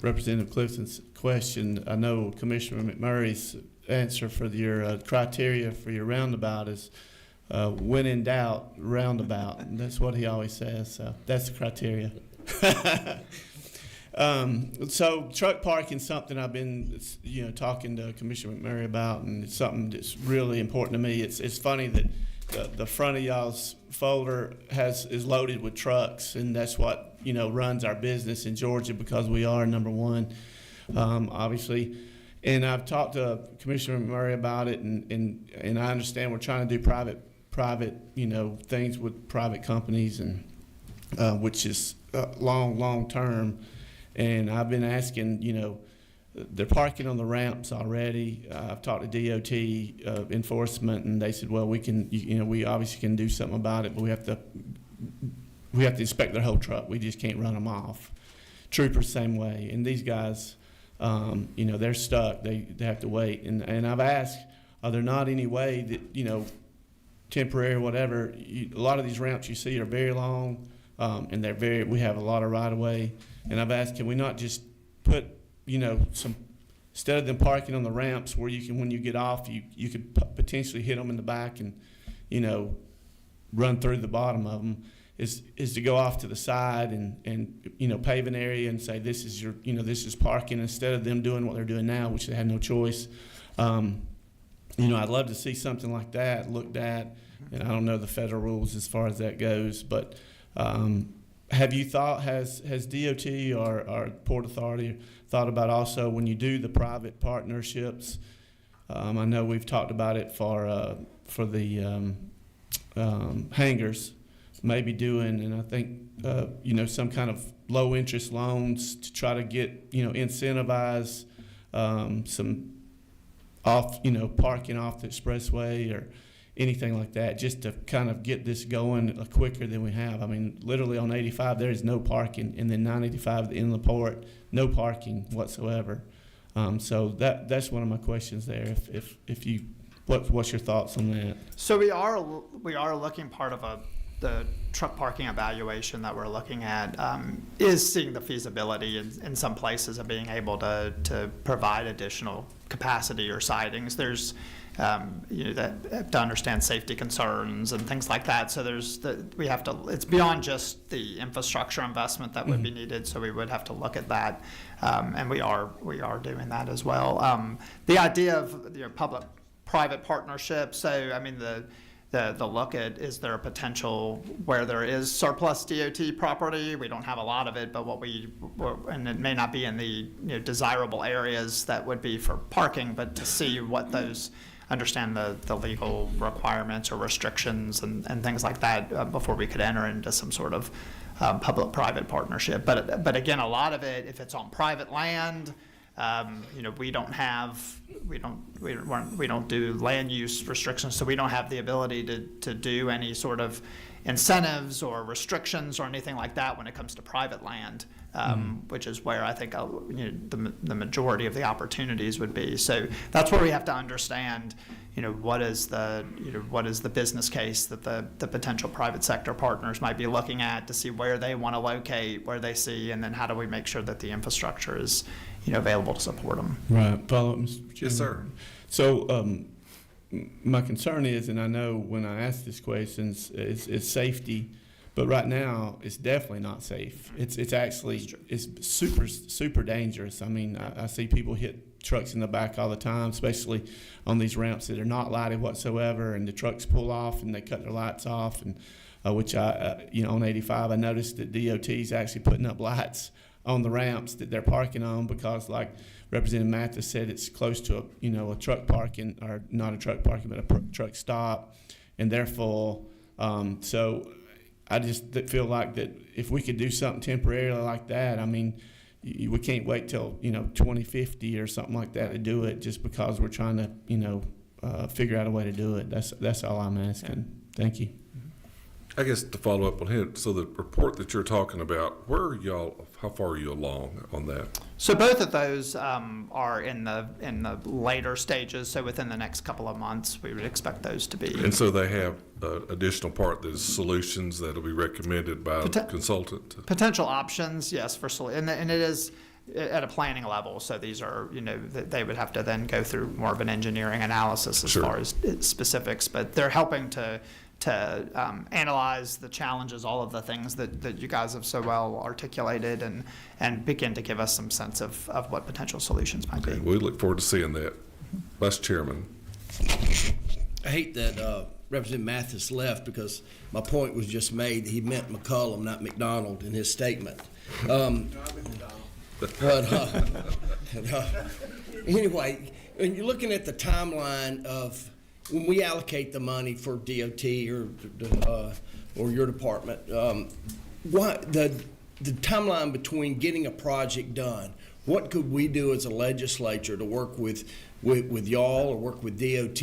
Representative Clifton's question. I know Commissioner McMurray's answer for your criteria for your roundabout is when in doubt, roundabout. And that's what he always says. So that's the criteria. So truck parking is something I've been, talking to Commissioner McMurray about, and it's something that's really important to me. It's funny that the front of y'all's folder is loaded with trucks, and that's what runs our business in Georgia, because we are number one, obviously. And I've talked to Commissioner McMurray about it, and I understand we're trying to do private things with private companies, and which is long term. And I've been asking, they're parking on the ramps already. I've talked to DOT enforcement, and they said, well, we can, we obviously can do something about it, but we have to inspect their whole truck. We just can't run them off. Troopers same way. And these guys, they're stuck. They have to wait. And I've asked, are there not any way that, temporary or whatever, a lot of these ramps you see are very long, and we have a lot of right of way. And I've asked, can we not just put, some, instead of them parking on the ramps where you can, when you get off, you could potentially hit them in the back and, run through the bottom of them, is to go off to the side and pave an area and say, this is your, this is parking, instead of them doing what they're doing now, which they had no choice. I'd love to see something like that looked at, and I don't know the federal rules as far as that goes, but, have you thought, has DOT or Port Authority thought about also when you do the private partnerships? I know we've talked about it for the hangars, maybe doing, and I think some kind of low interest loans to try to get incentivize some off parking off the expressway or anything like that, just to kind of get this going quicker than we have. I mean, literally on 85, there is no parking, and then 985 in the port, no parking whatsoever. So that's one of my questions there. If you, what's your thoughts on that? So we are looking, part of the truck parking evaluation that we're looking at is seeing the feasibility in some places of being able to provide additional capacity or sidings. There's that have to understand safety concerns and things like that. So it's beyond just the infrastructure investment that would be needed. So we would have to look at that, and we are doing that as well. The idea of public-private partnerships. So I mean the look at, is there a potential where there is surplus DOT property? We don't have a lot of it, but and it may not be in the desirable areas that would be for parking, but to see what those, understand the legal requirements or restrictions and things like that before we could enter into some sort of public-private partnership. But again, a lot of it, if it's on private land, we don't do land use restrictions, so we don't have the ability to do any sort of incentives or restrictions or anything like that when it comes to private land, which is where I think the majority of the opportunities would be. So that's where we have to understand, what is the business case that the potential private sector partners might be looking at to see where they want to locate, where they see, and then how do we make sure that the infrastructure is available to support them. Right. Follow up, Mr. Chairman? Yes, sir. So my concern is, and I know when I ask this question, it's safety, but right now it's definitely not safe. It's actually super dangerous. I mean, I see people hit trucks in the back all the time, especially on these ramps that are not lighted whatsoever, and the trucks pull off and they cut their lights off, and which on 85 I noticed that DOT is actually putting up lights on the ramps that they're parking on because, like Representative Mathis said, it's close to a truck parking, or not a truck parking, but a truck stop, and they're full. So I just feel like that if we could do something temporarily like that, I mean, we can't wait till 2050 or something like that to do it, just because we're trying to figure out a way to do it. That's all I'm asking. Thank you. I guess to follow up on him, so the report that you're talking about, how far are you along on that? So both of those are in the later stages. So within the next couple of months, we would expect those to be. And so they have additional part that is solutions that will be recommended by the consultant? Potential options, yes, and it is at a planning level. So these are, they would have to then go through more of an engineering analysis as far as specifics, but they're helping to analyze the challenges, all of the things that you guys have so well articulated, and begin to give us some sense of what potential solutions might be. We look forward to seeing that. Vice Chairman. I hate that Representative Mathis left, because my point was just made that he meant McCollum, not McDonald, in his statement. Anyway, when you're looking at the timeline of when we allocate the money for DOT or your department, what the timeline between getting a project done, what could we do as a legislature to work with y'all or work with DOT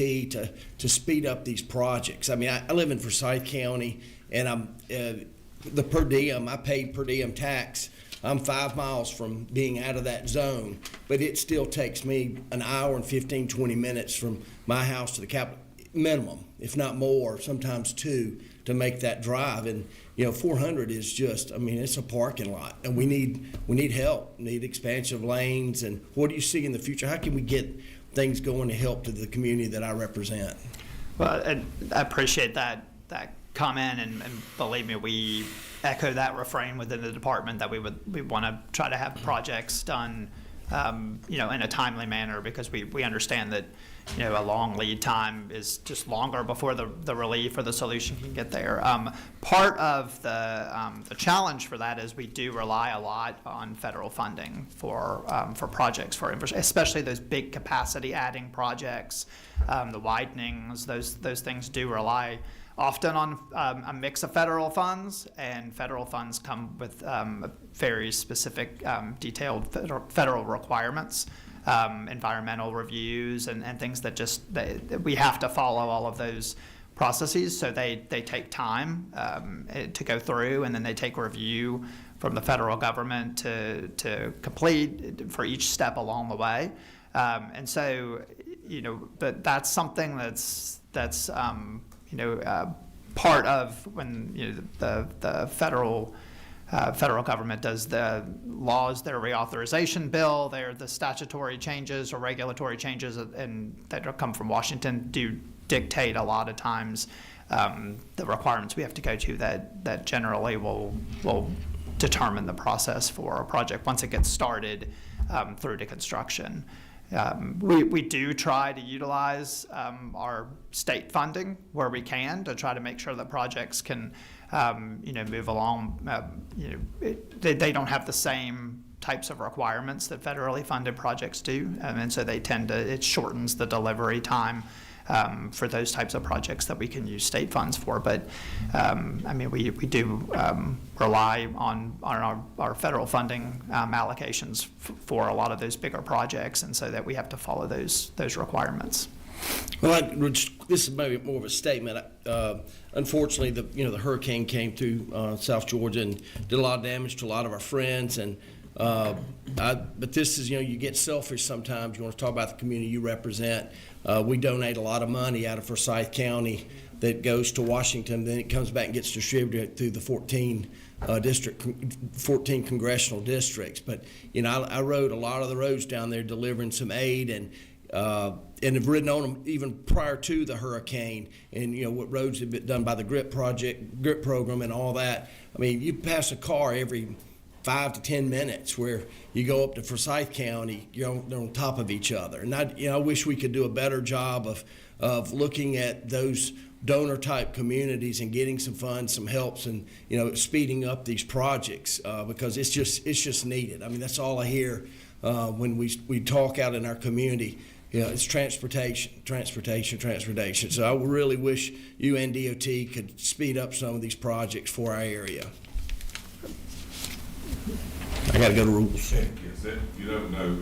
to speed up these projects? I mean, I live in Forsyth County, and I'm the per diem. I paid per diem tax. I'm 5 miles from being out of that zone, but it still takes me an hour and 15, 20 minutes from my house to the Capitol, minimum, if not more, sometimes 2, to make that drive. And 400 is just, I mean, it's a parking lot, and we need help, need expansion of lanes. And what do you see in the future? How can we get things going to help to the community that I represent? Well, and I appreciate that comment, and believe me, we echo that refrain within the department that we want to try to have projects done in a timely manner, because we understand that a long lead time is just longer before the relief or the solution can get there. Part of the challenge for that is we do rely a lot on federal funding for projects, especially those big capacity adding projects, the widenings. Those things do rely often on a mix of federal funds, and federal funds come with very specific, detailed federal requirements, environmental reviews, and things that we have to follow all of those processes. So they take time to go through, and then they take review from the federal government to complete for each step along the way. And so, but that's something that's part of when the federal government does the laws, their reauthorization bill, the statutory changes or regulatory changes and that come from Washington do dictate a lot of times the requirements we have to go to that generally will determine the process for a project once it gets started through to construction. We do try to utilize our state funding where we can to try to make sure that projects can, move along. They don't have the same types of requirements that federally funded projects do, and so it shortens the delivery time for those types of projects that we can use state funds for. But we do rely on our federal funding allocations for a lot of those bigger projects, and so that we have to follow those requirements. Well, this is maybe more of a statement. Unfortunately, the hurricane came through South Georgia and did a lot of damage to a lot of our friends. And but this is, you get selfish sometimes. You want to talk about the community you represent. We donate a lot of money out of Forsyth County that goes to Washington. Then it comes back and gets distributed through the 14 congressional districts. But I rode a lot of the roads down there delivering some aid, and have ridden on them even prior to the hurricane. And what roads have been done by the GRIP program and all that. I mean, you pass a car every 5 to 10 minutes where you go up to Forsyth County, they're on top of each other. And I wish we could do a better job of looking at those donor type communities and getting some funds, some helps, and speeding up these projects because it's just needed. I mean, that's all I hear when we talk out in our community. It's transportation. So I really wish you and DOT could speed up some of these projects for our area. I got to go to rules. You don't know.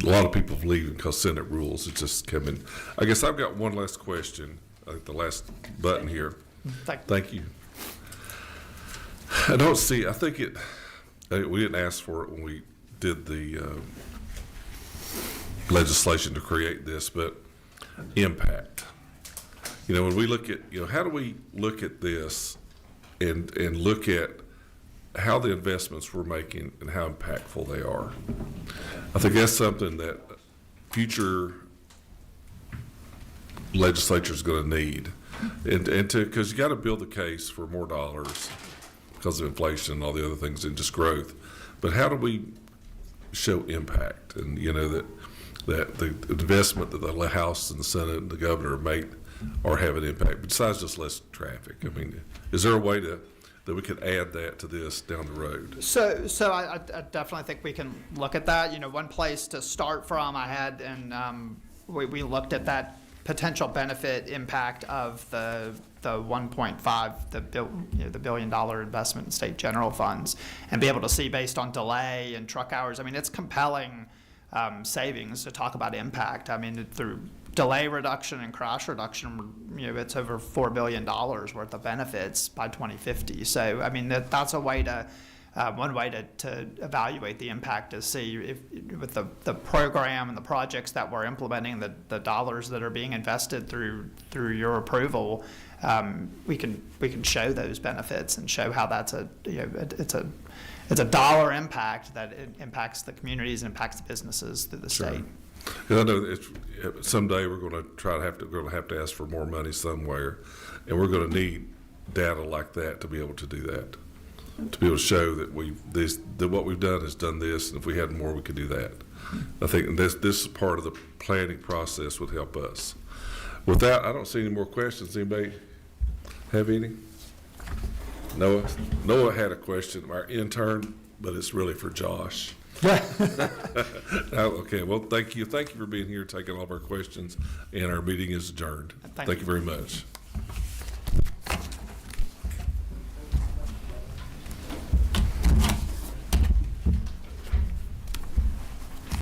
A lot of people leaving because Senate rules. It's just coming. I guess I've got one last question. I think the last button here. Thank you. I don't see. I think we didn't ask for it when we did the legislation to create this, but impact. When we look at, how do we look at this and look at how the investments we're making and how impactful they are? I think that's something that future legislature is going to need, because you got to build the case for more dollars because of inflation and all the other things and just growth. But how do we show impact? And that the investment that the House and the Senate and the governor make are having impact besides just less traffic. I mean, is there a way that we could add that to this down the road? So I definitely think we can look at that. One place to start from, I had, and we looked at that potential benefit impact of the 1.5, the $1 billion investment in state general funds, and be able to see based on delay and truck hours. I mean, it's compelling savings to talk about impact. I mean, through delay reduction and crash reduction, it's over $4 billion worth of benefits by 2050. So, I mean, that's a way to, one way to evaluate the impact is see if with the program and the projects that we're implementing, the dollars that are being invested through your approval, we can show those benefits and show how that's it's a dollar impact that it impacts the communities and impacts the businesses through the state. And I know someday we're going to have to ask for more money somewhere, and we're going to need data like that to be able to do that, to be able to show that what we've done has done this, and if we had more, we could do that. I think this is part of the planning process would help us. With that, I don't see any more questions. Anybody have any? Noah had a question, our intern, but it's really for Josh. Okay, well, thank you for being here, taking all of our questions, and our meeting is adjourned. Thank you very much.